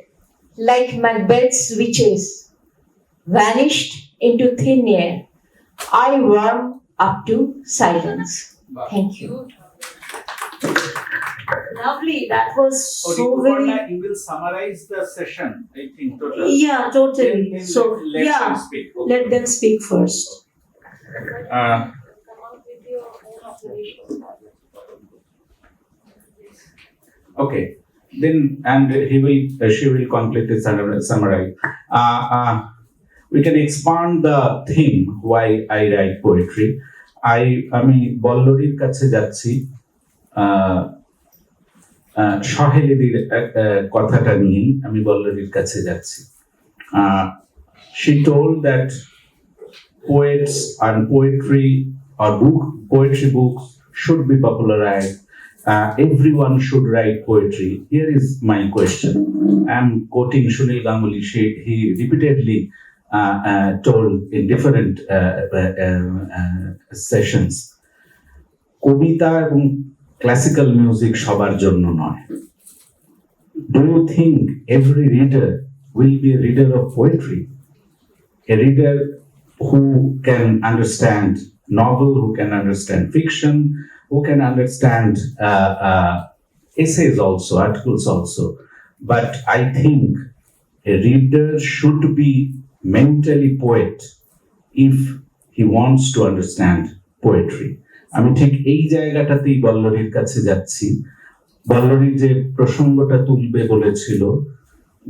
like Macbeth's witches, vanished into thin air. I warmed up to silence. Thank you. Lovely. That was so very. You will summarize the session, I think. Total. Yeah, totally. Then So let yeah, them speak. Okay. let them speak first. Okay. Then she will complete the summary. We can expand the theme why I write poetry. আমি বল্লরীর কাছে যাচ্ছি সহেলিদির কথাটা নিয়েই আমি বল্লরীর কাছে যাচ্ছি she told that poets and poetry or poetry books should be popularized. Everyone should write poetry. Here is my question. I'm quoting Sunil Ganguly. He repeatedly told in different sessions, কবিতা এবং classical music সবার জন্য নয়. Do you think every reader will be a reader of poetry? A reader who can understand novel, who can understand fiction, who can understand essays also, articles also. But I think a reader should be mentally poet if he wants to understand poetry. আমি ঠিক এই জায়গাটাতেই বল্লরীর কাছে যাচ্ছি। বল্লরী যে প্রসঙ্গটা তুলবে বলেছিল,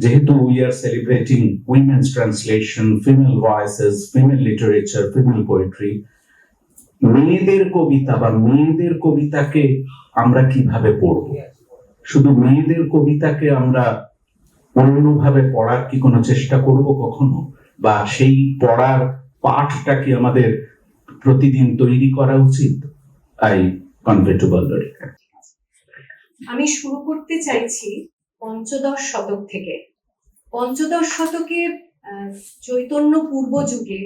যেহেতু we are celebrating women's translation, female voices, female literature, female poetry, মেয়েদের কবিতা বা মেয়েদের কবিতাকে আমরা কিভাবে পড়ব? শুধু মেয়েদের কবিতাকে আমরা অন্যভাবে পড়ার কি কোনো চেষ্টা করব কখনো, বা সেই পড়ার পাঠটা কি আমাদের প্রতিদিন তৈরি করা উচিত? I convey to Baldari. আমি শুরু করতে চাইছি পঞ্চদশ শতক থেকে। পঞ্চদশ শতকে চৈতন্য পূর্ব যুগে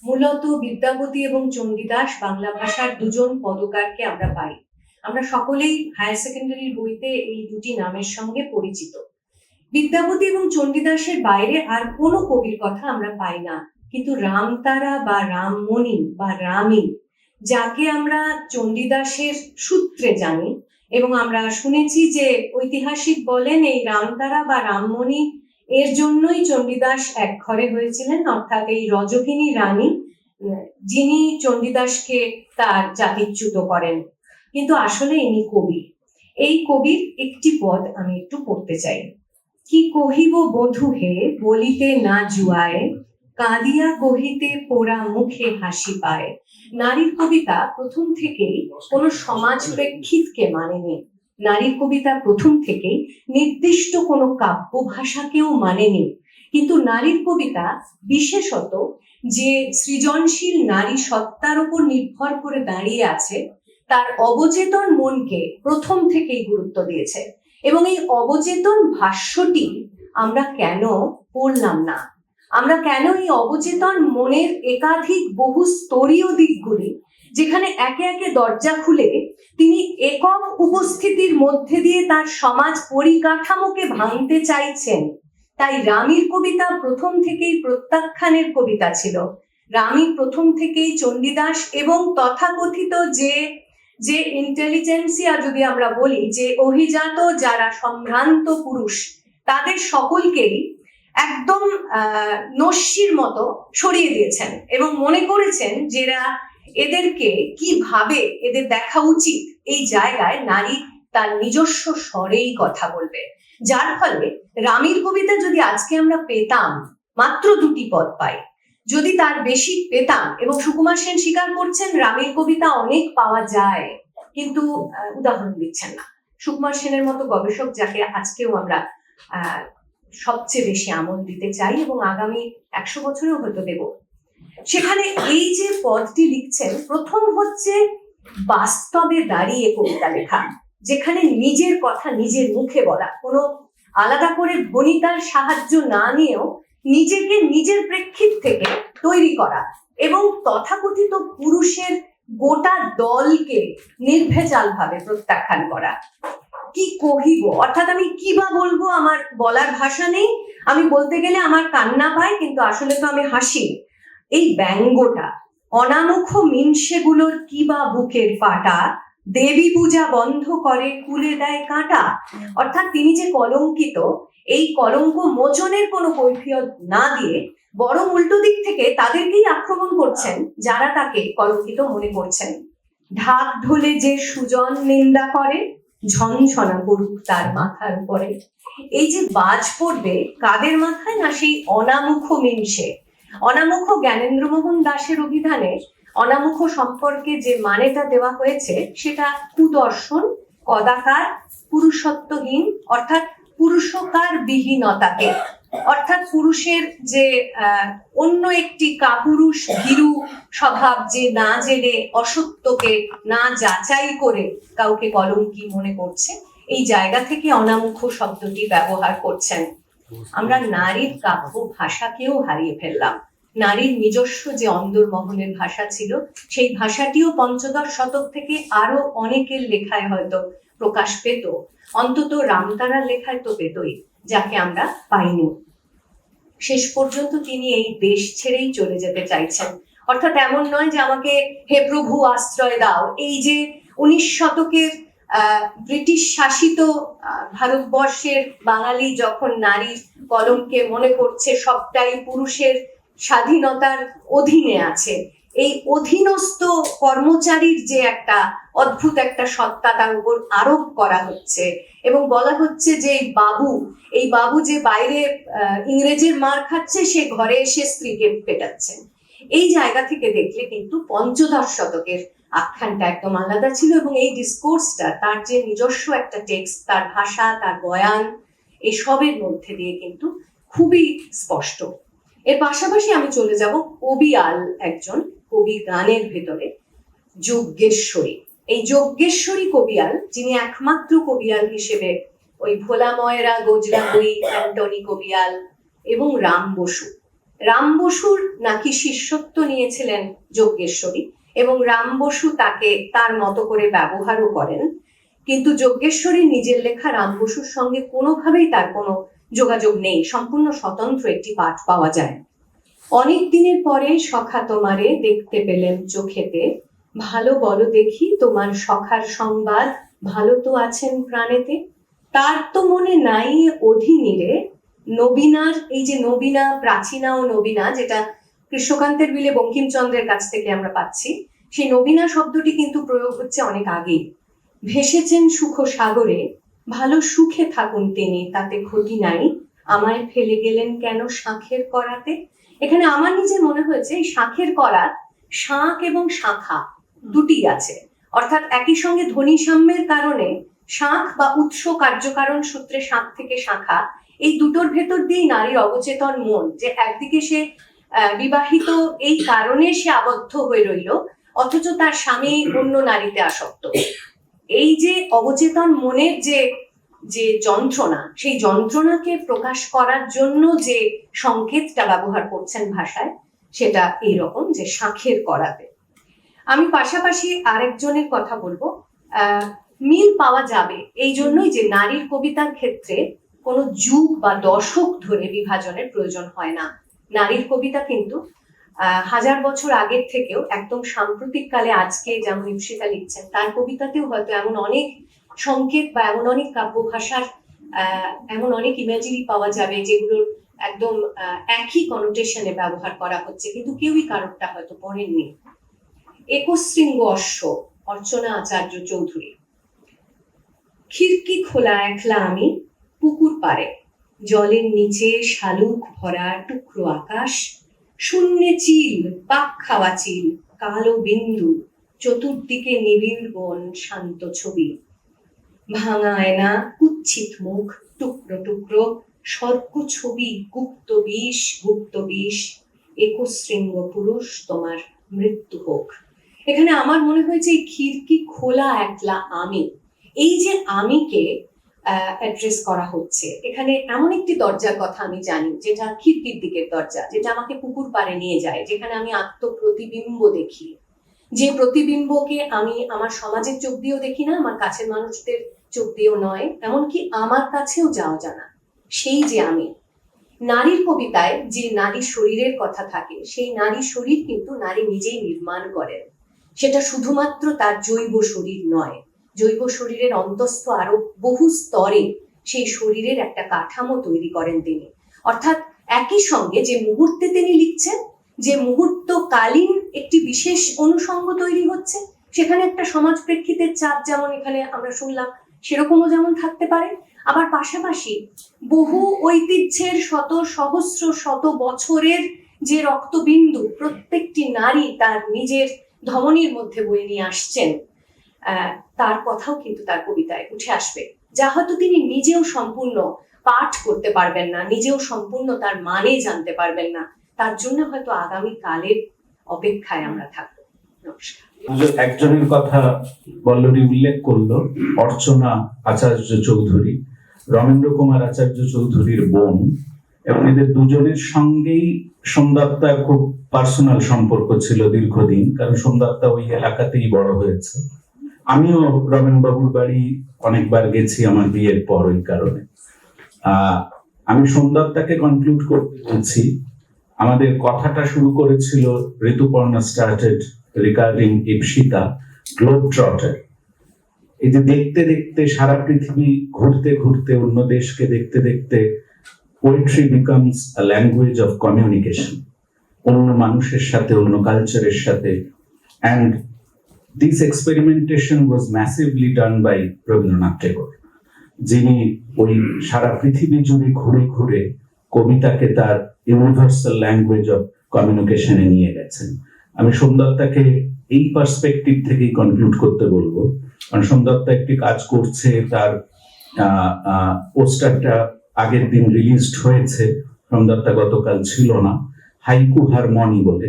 মূলত বিদ্যাপতি এবং চণ্ডীদাস বাংলা ভাষার দুজন পদকারকে আমরা পাই। আমরা সকলেই হায়ার সেকেন্ডারির বইতে এই দুটি নামের সঙ্গে পরিচিত। বিদ্যাপতি এবং চণ্ডীদাসের বাইরে আর কোনো কবির কথা আমরা পাই না, কিন্তু রামতারা বা রামমণি বা রামী, যাকে আমরা চণ্ডীদাসের সূত্রে জানি, এবং আমরা শুনেছি যে ঐতিহাসিক বলেন এই রামতারা বা রামমণি এর জন্যই চণ্ডীদাস একঘরে হয়েছিলেন, অর্থাৎ এই রজকিনী রানী যিনি চণ্ডীদাসকে তার জাতিচ্যুত করেন। কিন্তু আসলে ইনি কবি। এই কবির একটি পদ আমি একটু পড়তে চাই। কি কহিব বধূ হে বলিতে না জুয়ায়, কাঁদিয়া কহিতে পোড়া মুখে হাসি পায়। নারীর কবিতা প্রথম থেকেই কোনো সমাজ প্রেক্ষিতকে মানেনি। নারীর কবিতা প্রথম থেকেই নির্দিষ্ট কোনো কাব্য ভাষাকেও মানেনি। কিন্তু নারীর কবিতা বিশেষত যে সৃজনশীল নারী সত্তার উপর নির্ভর করে দাঁড়িয়ে আছে, তার অবচেতন মনকে প্রথম থেকেই গুরুত্ব দিয়েছে। এবং এই অবচেতন ভাষ্যটি আমরা কেন পড়লাম না? আমরা কেন এই অবচেতন মনের একাধিক বহু স্তরীয় দিকগুলি, যেখানে একে একে দরজা খুলে তিনি একক উপস্থিতির মধ্যে দিয়ে তার সমাজ পরিকাঠামোকে ভাঙতে চাইছেন। তাই রামীর কবিতা প্রথম থেকেই প্রত্যাখ্যানের কবিতা ছিল। রামী প্রথম থেকেই চণ্ডীদাস এবং তথাকথিত যে ইন্টেলিজেন্সিয়া, যদি আমরা বলি, যে অভিজাত যারা সম্ভ্রান্ত পুরুষ, তাদের সকলকেই একদম নস্যির মতো সরিয়ে দিয়েছেন এবং মনে করেছেন যে এদেরকে কিভাবে এদের দেখা উচিত, এই জায়গায় নারী তার নিজস্ব স্বরেই কথা বলবে। যার ফলে রামীর কবিতা যদি আজকে আমরা পেতাম, মাত্র 2টি পদ পাই, যদি তার বেশি পেতাম, এবং সুকুমার সেন স্বীকার করছেন রামীর কবিতা অনেক পাওয়া যায়, কিন্তু উদাহরণ দিচ্ছেন না। সুকুমার সেনের মতো গবেষক, যাকে আজকেও আমরা সবচেয়ে বেশি আমল দিতে চাই এবং আগামী 100 বছরেও হয়তো দেব, সেখানে এই যে পদটি লিখছেন, প্রথম হচ্ছে বাস্তবে দাঁড়িয়ে কবিতা লেখা, যেখানে নিজের কথা নিজের মুখে বলা, কোনো আলাদা করে বনিতার সাহায্য না নিয়েও নিজেকে নিজের প্রেক্ষিত থেকে তৈরি করা এবং তথাকথিত পুরুষের গোটা দলকে নির্ভেজাল ভাবে প্রত্যাখ্যান করা। কি কহিব, অর্থাৎ আমি কি বা বলবো, আমার বলার ভাষা নেই, আমি বলতে গেলে আমার কান্না পায়, কিন্তু আসলে তো আমি হাসি। এই ব্যঙ্গটা, অনামুখ মিনসেগুলোর কি বা বুকের পাটা, দেবী পূজা বন্ধ করে কুলে দেয় কাঁটা। অর্থাৎ তিনি যে কলঙ্কিত, এই কলঙ্ক মোচনের কোনো কৈফিয়ত না দিয়ে বরং উল্টো দিক থেকে তাদেরকেই আক্রমণ করছেন যারা তাকে কলঙ্কিত মনে করছেন। ঢাক ঢোলে যে সুজন নিন্দা করে, ঝনঝনা করুক তার মাথার উপরে। এই যে বাজ পড়বে কাদের মাথায়? না, সেই অনামুখ মিনসে। অনামুখ জ্ঞানেন্দ্রমোহন দাশের অভিধানে অনামুখ সম্পর্কে যে মানেটা দেওয়া হয়েছে, সেটা কুদর্শন, কদাকার, পুরুষত্বহীন, অর্থাৎ পুরুষকার বিহীনতাকে, অর্থাৎ পুরুষের যে অন্য একটি কাপুরুষ ভীরু স্বভাব, যে না জেনে অসত্যকে না যাচাই করে কাউকে কলঙ্কি মনে করছে, এই জায়গা থেকে অনামুখ শব্দটি ব্যবহার করছেন। আমরা নারীর কাব্য ভাষাকেও হারিয়ে ফেললাম। নারীর নিজস্ব যে অন্দরমহলের ভাষা ছিল, সেই ভাষাটিও পঞ্চদশ শতক থেকে আরো অনেকের লেখায় হয়তো প্রকাশ পেত, অন্তত রামতারার লেখায় তো পেতই, যাকে আমরা পাইনি। শেষ পর্যন্ত তিনি এই দেশ ছেড়েই চলে যেতে চাইছেন। অর্থাৎ এমন নয় যে আমাকে হে প্রভু আশ্রয় দাও। এই যে 19 শতকের ব্রিটিশ শাসিত ভারতবর্ষের বাঙালি যখন নারীর কলঙ্কে মনে করছে সবটাই পুরুষের স্বাধীনতার অধীনে আছে, এই অধীনস্থ কর্মচারীর যে একটা অদ্ভুত একটা সত্তা তার উপর আরোপ করা হচ্ছে এবং বলা হচ্ছে যে এই বাবু যে বাইরে ইংরেজের মার খাচ্ছে, সে ঘরে এসে স্ত্রীকে পেটাচ্ছেন। এই জায়গা থেকে দেখলে কিন্তু পঞ্চদশ শতকের আখ্যানটা একদম আলাদা ছিল এবং এই ডিসকোর্সটা, তার যে নিজস্ব একটা টেক্সট, তার ভাষা, তার বয়ান, এসবের মধ্যে দিয়ে কিন্তু খুবই স্পষ্ট। এর পাশাপাশি আমি চলে যাব কবিয়াল, একজন কবি গানের ভেতরে, যজ্ঞেশ্বরী। এই যজ্ঞেশ্বরী কবিয়াল, যিনি একমাত্র কবিয়াল হিসেবে ওই ভোলা ময়রা, গোজরা বই, অ্যান্টনি কবিয়াল এবং রাম বসুর নাকি শিষ্যত্ব নিয়েছিলেন যজ্ঞেশ্বরী এবং রাম বসু তাকে তার মতো করে ব্যবহারও করেন। কিন্তু যজ্ঞেশ্বরীর নিজের লেখা রাম বসুর সঙ্গে কোনোভাবেই তার কোনো যোগাযোগ নেই, সম্পূর্ণ স্বতন্ত্র একটি পাঠ পাওয়া যায়। অনেক দিনের পরে সখা তোমারে দেখতে পেলেন চোখেতে, ভালো বলো দেখি তোমার সখার সংবাদ, ভালো তো আছেন প্রাণেতে। তার তো মনে নাই অধীনিরে নবীনার, এই যে নবীনা, প্রাচীনা ও নবীনা, যেটা কৃষ্ণকান্তের বিলে বঙ্কিমচন্দ্রের কাছ থেকে আমরা পাচ্ছি, সেই নবীনা শব্দটি কিন্তু প্রয়োগ হচ্ছে অনেক আগেই। ভেসেছেন সুখ সাগরে, ভালো সুখে থাকুন তিনি, তাতে ক্ষতি নাই, আমায় ফেলে গেলেন কেন শাঁখের করাতে। এখানে আমার নিজে মনে হয়েছে এই শাঁখের করাত, শাঁখ এবং শাখা দুটি আছে, অর্থাৎ একই সঙ্গে ধ্বনি সাম্যের কারণে শাঁখ বা উৎস কার্যকারণ সূত্রে শাঁখ থেকে শাখা, এই দুটোর ভেতর দিয়েই নারীর অবচেতন মন, যে একদিকে সে বিবাহিত এই কারণে সে আবদ্ধ হয়ে রইল, অথচ তার স্বামী অন্য নারীতে আসক্ত। এই যে অবচেতন মনের যে যে যন্ত্রণা, সেই যন্ত্রণাকে প্রকাশ করার জন্য যে সংকেতটা ব্যবহার করছেন ভাষায়, সেটা এইরকম যে শাঁখের করাতে। আমি পাশাপাশি আরেকজনের কথা বলবো, মিল পাওয়া যাবে এই জন্যই যে নারীর কবিতার ক্ষেত্রে কোনো যুগ বা দশক ধরে বিভাজনের প্রয়োজন হয় না। নারীর কবিতা কিন্তু হাজার বছর আগের থেকেও একদম সাম্প্রতিক কালে আজকে যেমন ইপসিতা লিখছেন, তার কবিতাতেও হয়তো এমন অনেক সংকেত বা এমন অনেক কাব্য ভাষার এমন অনেক ইমেজারি পাওয়া যাবে যেগুলোর একদম একই কনোটেশনে ব্যবহার করা হচ্ছে, কিন্তু কেউই কারোরটা হয়তো পড়েননি। একশৃঙ্গ অশ্ব, অর্চনা আচার্য চৌধুরী। খিড়কি খোলা একলা আমি পুকুর পাড়ে, জলের নিচে শালুক ভরা টুকরো আকাশ, শূন্যে চিল, পাক খাওয়া চিল, কালো বিন্দু, চতুর্দিকে নিবিড় বন, শান্ত ছবি, ভাঙা আয়না, কুচ্ছিত মুখ, টুকরো টুকরো স্বর্গ ছবি, গুপ্ত বিষ, একশৃঙ্গ পুরুষ তোমার মৃত্যু হোক। এখানে আমার মনে হয়েছে এই খিড়কি খোলা একলা আমি, এই যে আমিকে অ্যাড্রেস করা হচ্ছে এখানে। এমন একটি দরজার কথা আমি জানি, যেটা খিড়কির দিকের দরজা, যেটা আমাকে পুকুর পাড়ে নিয়ে যায়, যেখানে আমি আত্মপ্রতিবিম্ব দেখি, যে প্রতিবিম্বকে আমি আমার সমাজের চোখ দিয়েও দেখি না, আমার কাছের মানুষদের চোখ দিয়েও নয়, এমনকি আমার কাছেও যাও জানা। সেই যে আমি, নারীর কবিতায় যে নারী শরীরের কথা থাকে, সেই নারী শরীর কিন্তু নারী নিজেই নির্মাণ করেন। সেটা শুধুমাত্র তার জৈব শরীর নয়, জৈব শরীরের অন্তস্থ আরো বহু স্তরে সেই শরীরের একটা কাঠামো তৈরি করেন তিনি। অর্থাৎ একই সঙ্গে যে মুহূর্তে তিনি লিখছেন, যে মুহূর্তকালীন একটি বিশেষ অনুষঙ্গ তৈরি হচ্ছে, সেখানে একটা সমাজ প্রেক্ষিতের চাপ যেমন এখানে আমরা শুনলাম, সেরকমও যেমন থাকতে পারে। আবার পাশাপাশি বহু ঐতিহ্যের শত বছরের যে রক্তবিন্দু প্রত্যেকটি নারী তার নিজের ধমনীর মধ্যে বয়ে নিয়ে আসছেন, তার কথাও কিন্তু তার কবিতায় উঠে আসবে, যা হয়তো তিনি নিজেও সম্পূর্ণ পাঠ করতে পারবেন না, নিজেও সম্পূর্ণ তার মানে জানতে পারবেন না। তার জন্য হয়তো আগামী কালের অপেক্ষায় আমরা থাকবো। নমস্কার। একজনের কথা বল্লরী উল্লেখ করলো, অর্চনা আচার্য চৌধুরী, রমেন্দ্র কুমার আচার্য চৌধুরীর বোন, এবং এদের দুজনের সঙ্গেই সোমদত্তার খুব পার্সোনাল সম্পর্ক ছিল দীর্ঘদিন, কারণ সোমদত্তা ওই এলাকাতেই বড় হয়েছে। আমিও রমেন বাবুর বাড়ি অনেকবার গেছি আমার বিয়ের পর, ওই কারণে আমি সোমদত্তাকে কনক্লুড করতে বলছি। আমাদের কথাটা শুরু করেছিল Rituparna started regarding Ipsita globe trotter. এই যে দেখতে দেখতে সারা পৃথিবী ঘুরতে ঘুরতে, অন্য দেশকে দেখতে দেখতে, poetry becomes a language of communication, অন্য মানুষের সাথে, অন্য কালচারের সাথে। And this experimentation was massively done by Rabindranath Thakur, যিনি ওই সারা পৃথিবী জুড়ে ঘুরে ঘুরে কবিতাকে তার ইউনিভার্সাল ল্যাঙ্গুয়েজ অফ কমিউনিকেশনে নিয়ে গেছেন। আমি সোমদত্তাকে এই পার্সপেক্টিভ থেকেই কনক্লুড করতে বলবো, কারণ সোমদত্তা একটি কাজ করছে, তার পোস্টারটা আগের দিন রিলিজড হয়েছে, সোমদত্তা গতকাল ছিল না, হাইকু হারমনি বলে।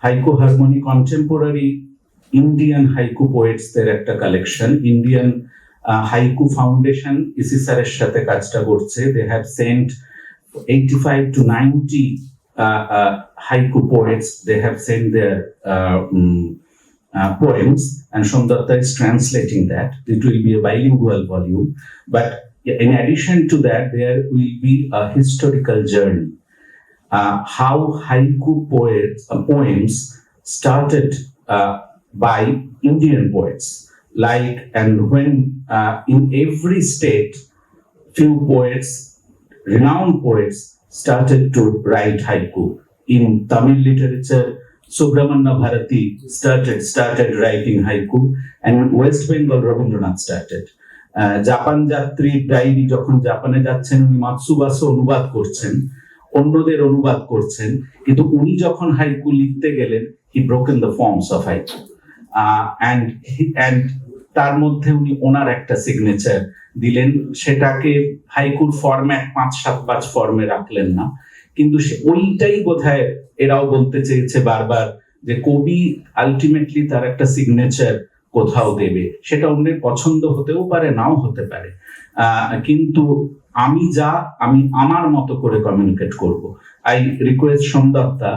Haiku harmony contemporary Indian haiku পোয়েটসদের একটা collection. Indian haiku foundation ISISAR এর সাথে কাজটা করছে। They have sent 85 to 90 haiku poets. They have sent their poems, and Somdatta is translating that. It will be a bilingual volume, but in addition to that, there will be a historical journey. How haiku poems started by Indian poets, and when in every state, few poets, renowned poets, started to write haiku. In Tamil literature, Subramanya Bharati started writing haiku, and West Bengal Rabindranath started. Japan যাত্রীর diary যখন জাপানে যাচ্ছেন, উনি মাতসুবাসো অনুবাদ করছেন, অন্যদের অনুবাদ করছেন, কিন্তু উনি যখন হাইকু লিখতে গেলেন, he broken the forms of haiku, and তার মধ্যে উনি ওনার একটা সিগনেচার দিলেন, সেটাকে হাইকুর ফরম্যাট 5-7 ফর্মে রাখলেন না, কিন্তু ওইটাই বোধহয় এরাও বলতে চেয়েছে বারবার, যে কবি আলটিমেটলি তার একটা সিগনেচার কোথাও দেবে, সেটা অন্যের পছন্দ হতেও পারে, নাও হতে পারে, কিন্তু আমি আমার মতো করে কমিউনিকেট করব। I request Somdatta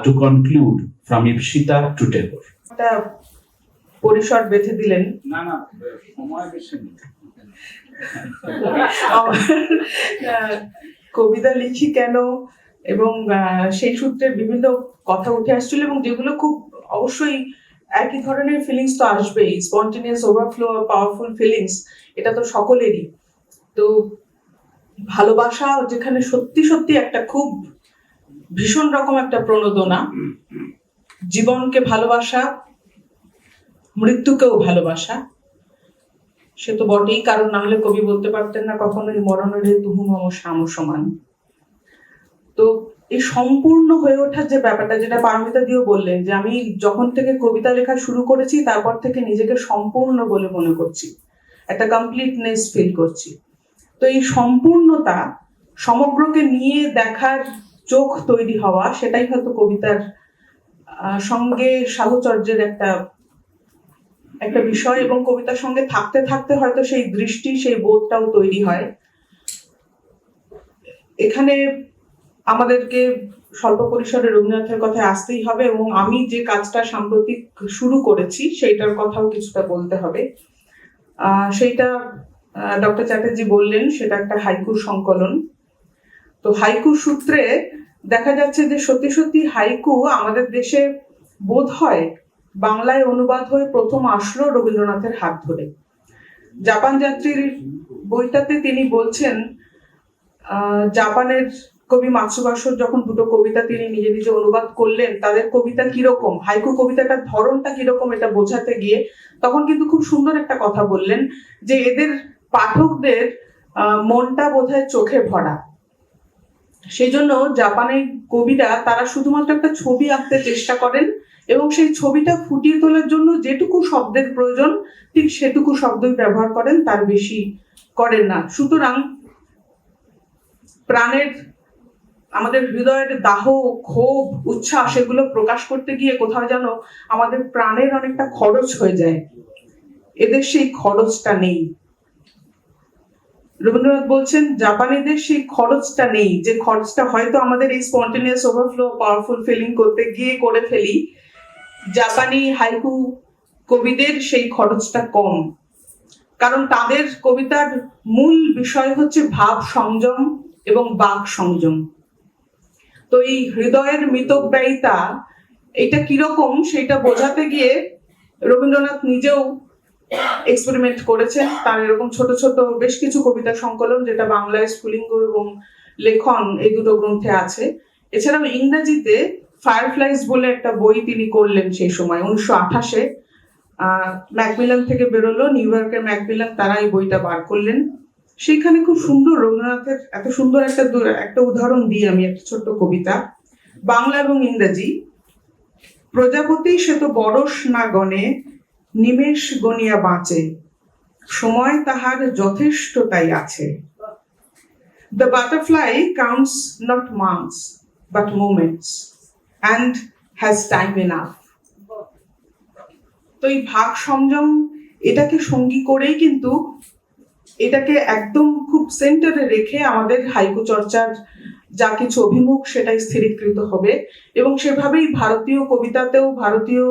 to conclude from Ipsita to Tagore. একটা পরিসর বেঁধে দিলেন। না সময় বেশি নেই। কবিতা লিখি কেন এবং সেই সূত্রে বিভিন্ন কথা উঠে আসছিল, এবং যেগুলো খুব অবশ্যই একই ধরনের ফিলিংস তো আসবেই, spontaneous overflow of powerful feelings, এটা তো সকলেরই। তো ভালোবাসা যেখানে সত্যি সত্যি একটা খুব ভীষণ রকম একটা প্রণোদনা, জীবনকে ভালোবাসা, মৃত্যুকেও ভালোবাসা, সে তো বটেই, কারণ না হলে কবি বলতে পারতেন না কখনোই মরণের তুহু মম শ্যাম সমান। তো এই সম্পূর্ণ হয়ে ওঠার যে ব্যাপারটা, যেটা পারমিতা দিও বললেন, যে আমি যখন থেকে কবিতা লেখা শুরু করেছি তারপর থেকে নিজেকে সম্পূর্ণ বলে মনে করছি, একটা কমপ্লিটনেস ফিল করছি। তো এই সম্পূর্ণতা, সমগ্রকে নিয়ে দেখার চোখ তৈরি হওয়া, সেটাই হয়তো কবিতার সঙ্গে সাহচর্যের একটা বিষয়, এবং কবিতার সঙ্গে থাকতে থাকতে হয়তো সেই দৃষ্টি, সেই বোধটাও তৈরি হয়। এখানে আমাদেরকে স্বল্প পরিসরে রবীন্দ্রনাথের কথায় আসতেই হবে, এবং আমি যে কাজটা সাম্প্রতিক শুরু করেছি সেইটার কথাও কিছুটা বলতে হবে। সেইটা ডক্টর চ্যাটার্জি বললেন, সেটা একটা হাইকুর সংকলন। তো হাইকু সূত্রে দেখা যাচ্ছে যে সত্যি সত্যি হাইকু আমাদের দেশে বোধ হয় বাংলায় অনুবাদ হয়ে প্রথম আসলো রবীন্দ্রনাথের হাত ধরে। জাপান যাত্রীর বইটাতে তিনি বলছেন, জাপানের কবি মাতসুবাসোর যখন দুটো কবিতা তিনি নিজে নিজে অনুবাদ করলেন, তাদের কবিতা কিরকম, হাইকু কবিতাটার ধরনটা কিরকম, এটা বোঝাতে গিয়ে তখন কিন্তু খুব সুন্দর একটা কথা বললেন, যে এদের পাঠকদের মনটা বোধহয় চোখে ভরা, সেই জন্য জাপানের কবিরা তারা শুধুমাত্র একটা ছবি আঁকতে চেষ্টা করেন, এবং সেই ছবিটা ফুটিয়ে তোলার জন্য যেটুকু শব্দের প্রয়োজন ঠিক সেটুকু শব্দই ব্যবহার করেন, তার বেশি করেন না। সুতরাং প্রাণের, আমাদের হৃদয়ের দাহ, ক্ষোভ, উচ্ছ্বাস, সেগুলো প্রকাশ করতে গিয়ে কোথাও যেন আমাদের প্রাণের অনেকটা খরচ হয়ে যায়। এদের সেই খরচটা নেই। রবীন্দ্রনাথ বলছেন জাপানিদের সেই খরচটা নেই, যে খরচটা হয়তো আমাদের এই স্পন্টেনিয়াস ওভারফ্লো পাওয়ারফুল ফিলিং করতে গিয়ে করে ফেলি, জাপানি হাইকু কবিদের সেই খরচটা কম, কারণ তাদের কবিতার মূল বিষয় হচ্ছে ভাব সংযম এবং বাক সংযম। তো এই হৃদয়ের মিতব্যয়িতা এটা কিরকম সেটা বোঝাতে গিয়ে রবীন্দ্রনাথ নিজেও এক্সপেরিমেন্ট করেছেন। তার এরকম ছোট ছোট বেশ কিছু কবিতা সংকলন, যেটা বাংলায় স্ফুলিঙ্গ এবং লেখন এই দুটো গ্রন্থে আছে। এছাড়াও ইংরেজিতে ফায়ারফ্লাইজ বলে একটা বই তিনি করলেন সেই সময় 1928-এ, ম্যাকমিলান থেকে বেরোলো, নিউ ইয়র্কের ম্যাকমিলান, তারা এই বইটা বার করলেন। সেখানে খুব সুন্দর রবীন্দ্রনাথের এত সুন্দর একটা উদাহরণ দিই আমি, একটা ছোট্ট কবিতা, বাংলা এবং ইংরেজি। প্রজাপতি সে তো বরস না গণে, নিমেষ গনিয়া বাঁচে, সময় তাহার যথেষ্টতাই আছে। The butterfly counts not months but moments and has time enough. তো এই ভাগ সংযম এটাকে সঙ্গী করেই কিন্তু এটাকে একদম খুব সেন্টারে রেখে আমাদের হাইকু চর্চার যা কিছু অভিমুখ সেটাই স্থিরীকৃত হবে, এবং সেভাবেই ভারতীয় কবিতাতেও ভারতীয়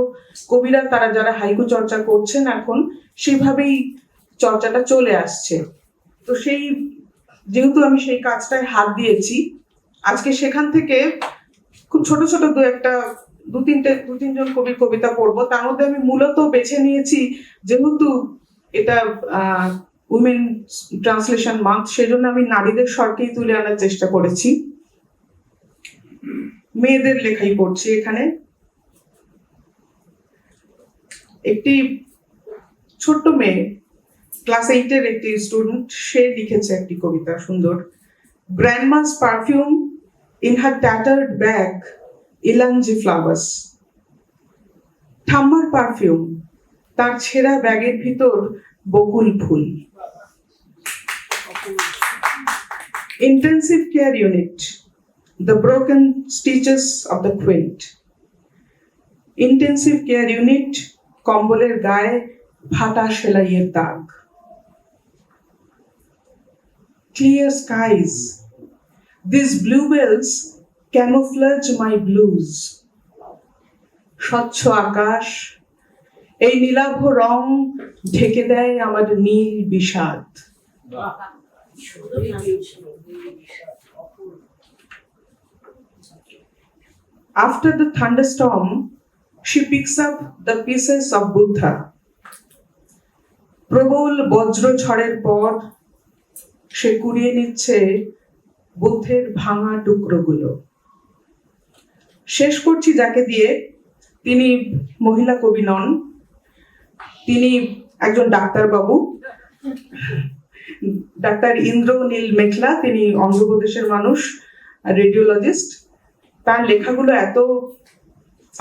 কবিরা তারা যারা হাইকু চর্চা করছেন এখন, সেভাবেই চর্চাটা চলে আসছে। তো সেই যেহেতু আমি সেই কাজটায় হাত দিয়েছি, আজকে সেখান থেকে খুব ছোট ছোট দু তিনজন কবির কবিতা পড়বো। তার মধ্যে আমি মূলত বেছে নিয়েছি, যেহেতু এটা উইমেন ট্রান্সলেশন মান্থ, সেজন্য আমি নারীদের স্বরকেই তুলে আনার চেষ্টা করেছি। মেয়েদের লেখাই পড়ছি এখানে। একটি ছোট্ট মেয়ে, ক্লাস 8-এর একটি স্টুডেন্ট, সে লিখেছে একটি কবিতা সুন্দর। Grandma's perfume in her tattered bag, elanji flowers. ঠাম্মার পারফিউম, তার ছেঁড়া ব্যাগের ভিতর বকুল ফুল। Intensive care unit, the broken stitches of the quilt. Intensive care unit, কম্বলের গায়ে ফাটা সেলাইয়ের দাগ। Clear skies, these bluebells camouflage my blues. স্বচ্ছ আকাশ, এই নীলাভ রং ঢেকে দেয় আমার নীল বিষাদ। After the thunderstorm, she picks up the pieces of Buddha. প্রবল বজ্র ঝড়ের পর সে কুড়িয়ে নিচ্ছে বুদ্ধের ভাঙা টুকরোগুলো। শেষ করছি যাকে দিয়ে, তিনি মহিলা কবি নন, তিনি একজন ডাক্তারবাবু, ডাক্তার ইন্দ্রনীল মেখলা। তিনি অন্ধ্রপ্রদেশের মানুষ, রেডিওলজিস্ট। তার লেখাগুলো এত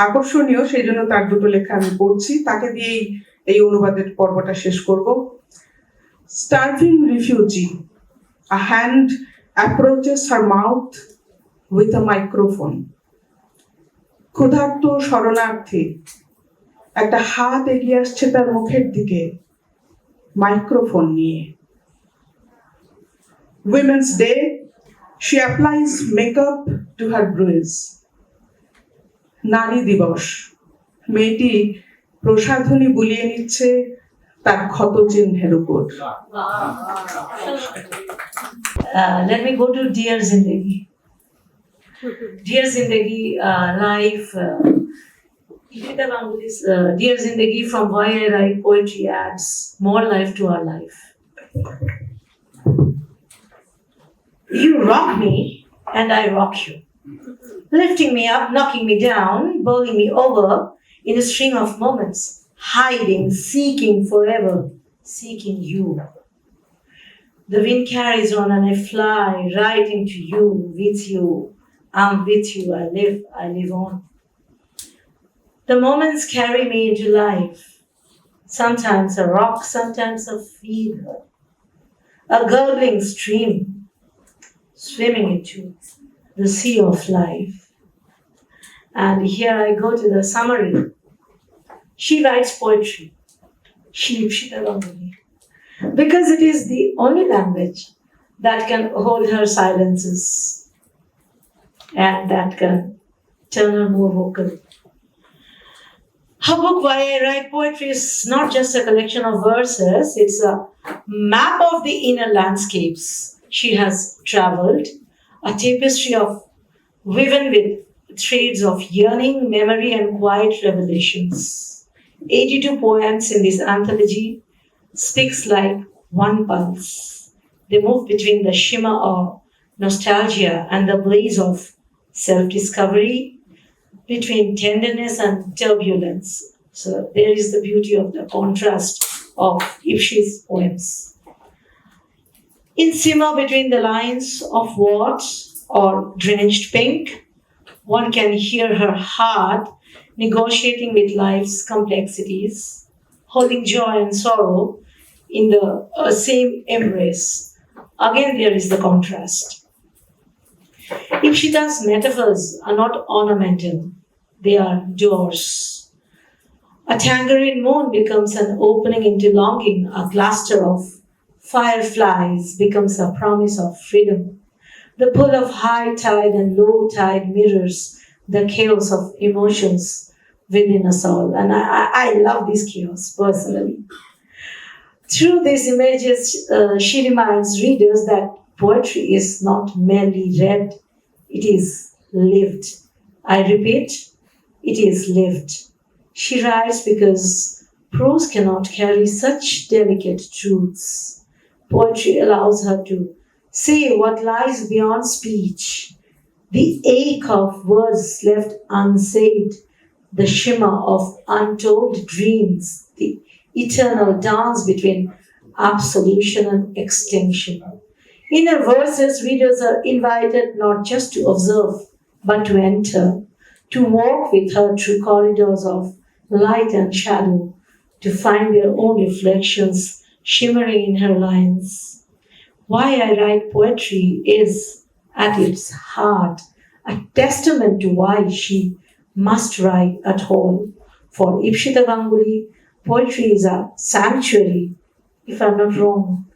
আকর্ষণীয়, সেই জন্য তার দুটো লেখা আমি পড়ছি, তাকে দিয়েই এই অনুবাদের পর্বটা শেষ করব। Starving refugee, a hand approaches her mouth with a microphone. ক্ষুধার্ত শরণার্থী, একটা হাত এগিয়ে আসছে তার মুখের দিকে মাইক্রোফোন নিয়ে। Women's Day, she applies makeup to her bruise. নারী দিবস, মেয়েটি প্রসাধনী বুলিয়ে নিচ্ছে তার ক্ষত চিহ্নের উপর। Let me go to Dear Zindagi. Dear Zindagi, life. Ishita Ganguly's Dear Zindagi, from Why I Write Poetry, adds more life to our life. You rock me and I rock you, lifting me up, knocking me down, bowling me over in a string of moments, hiding, seeking forever, seeking you. The wind carries on and I fly right into you, with you. I'm with you, I live on. The moments carry me into life, sometimes a rock, sometimes a fever, a gurgling stream, swimming into the sea of life. And here I go to the summary. She writes poetry, Ishita Ganguly, because it is the only language that can hold her silences and that can turn her more vocal. Her book, Why I Write Poetry, is not just a collection of verses, it's a map of the inner landscapes she has traveled, a tapestry of woven with threads of yearning, memory, and quiet revelations. 82 poems in this anthology speaks like one pulse. They move between the shimmer of nostalgia and the blaze of self-discovery, between tenderness and turbulence. So there is the beauty of the contrast of Ipshi's poems. In simmer between the lines of what or drenched pink, one can hear her heart negotiating with life's complexities, holding joy and sorrow in the same embrace. Again, there is the contrast. Ipshita's metaphors are not ornamental, they are doors. A tangerine moon becomes an opening into longing, a cluster of fireflies becomes a promise of freedom. The pull of high tide and low tide mirrors the chaos of emotions within us all. And I love this chaos personally. Through these images, she reminds readers that poetry is not merely read, it is lived. I repeat, it is lived. She writes because prose cannot carry such delicate truths. Poetry allows her to say what lies beyond speech, the ache of words left unsaid, the shimmer of untold dreams, the eternal dance between absolution and extinction. In her verses, readers are invited not just to observe, but to enter, to walk with her through corridors of light and shadow, to find their own reflections shimmering in her lines. Why I write poetry is, at its heart, a testament to why she must write at all. For Ipshita Ganguly, poetry is a sanctuary, if I'm not wrong,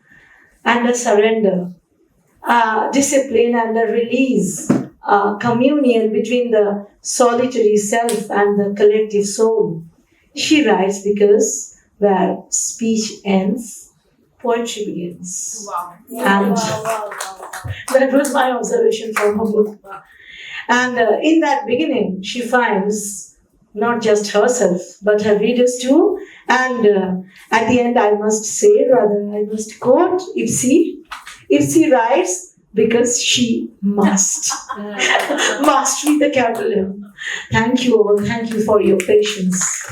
and a surrender, a discipline and a release, a communion between the solitary self and the collective soul. She writes because where speech ends, poetry begins. Wow. And that was my observation from her book. And in that beginning, she finds not just herself, but her readers too. And at the end, I must say, rather, I must quote Ipsi. Ipsi writes because she must. Must read the capital M. Thank you all. Thank you for your patience.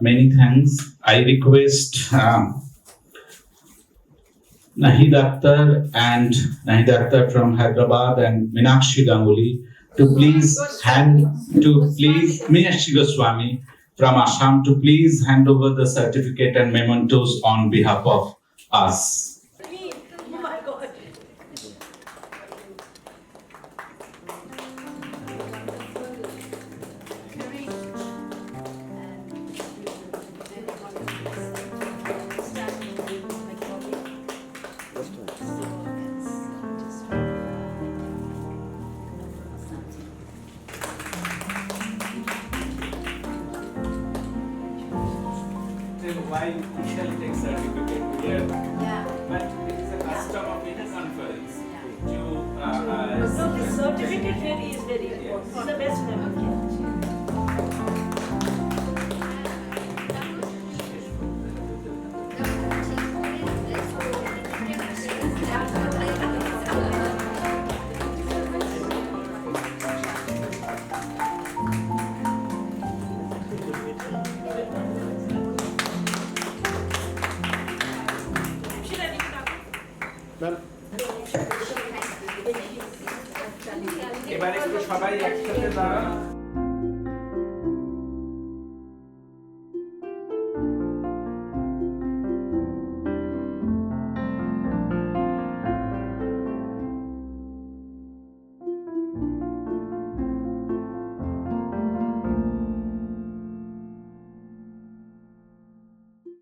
Many thanks. I request Nahid Akhtar from Hyderabad and Meenakshi Ganguly to please Meenakshi Goswami from Assam to please hand over the certificate and mementos on behalf of us. Oh my God. Why we shall take certificate here? But it is a custom of any conference to. So the certificate really is very important. It's the best memory. এবার একটু সবাই একসাথে দাঁড়ান।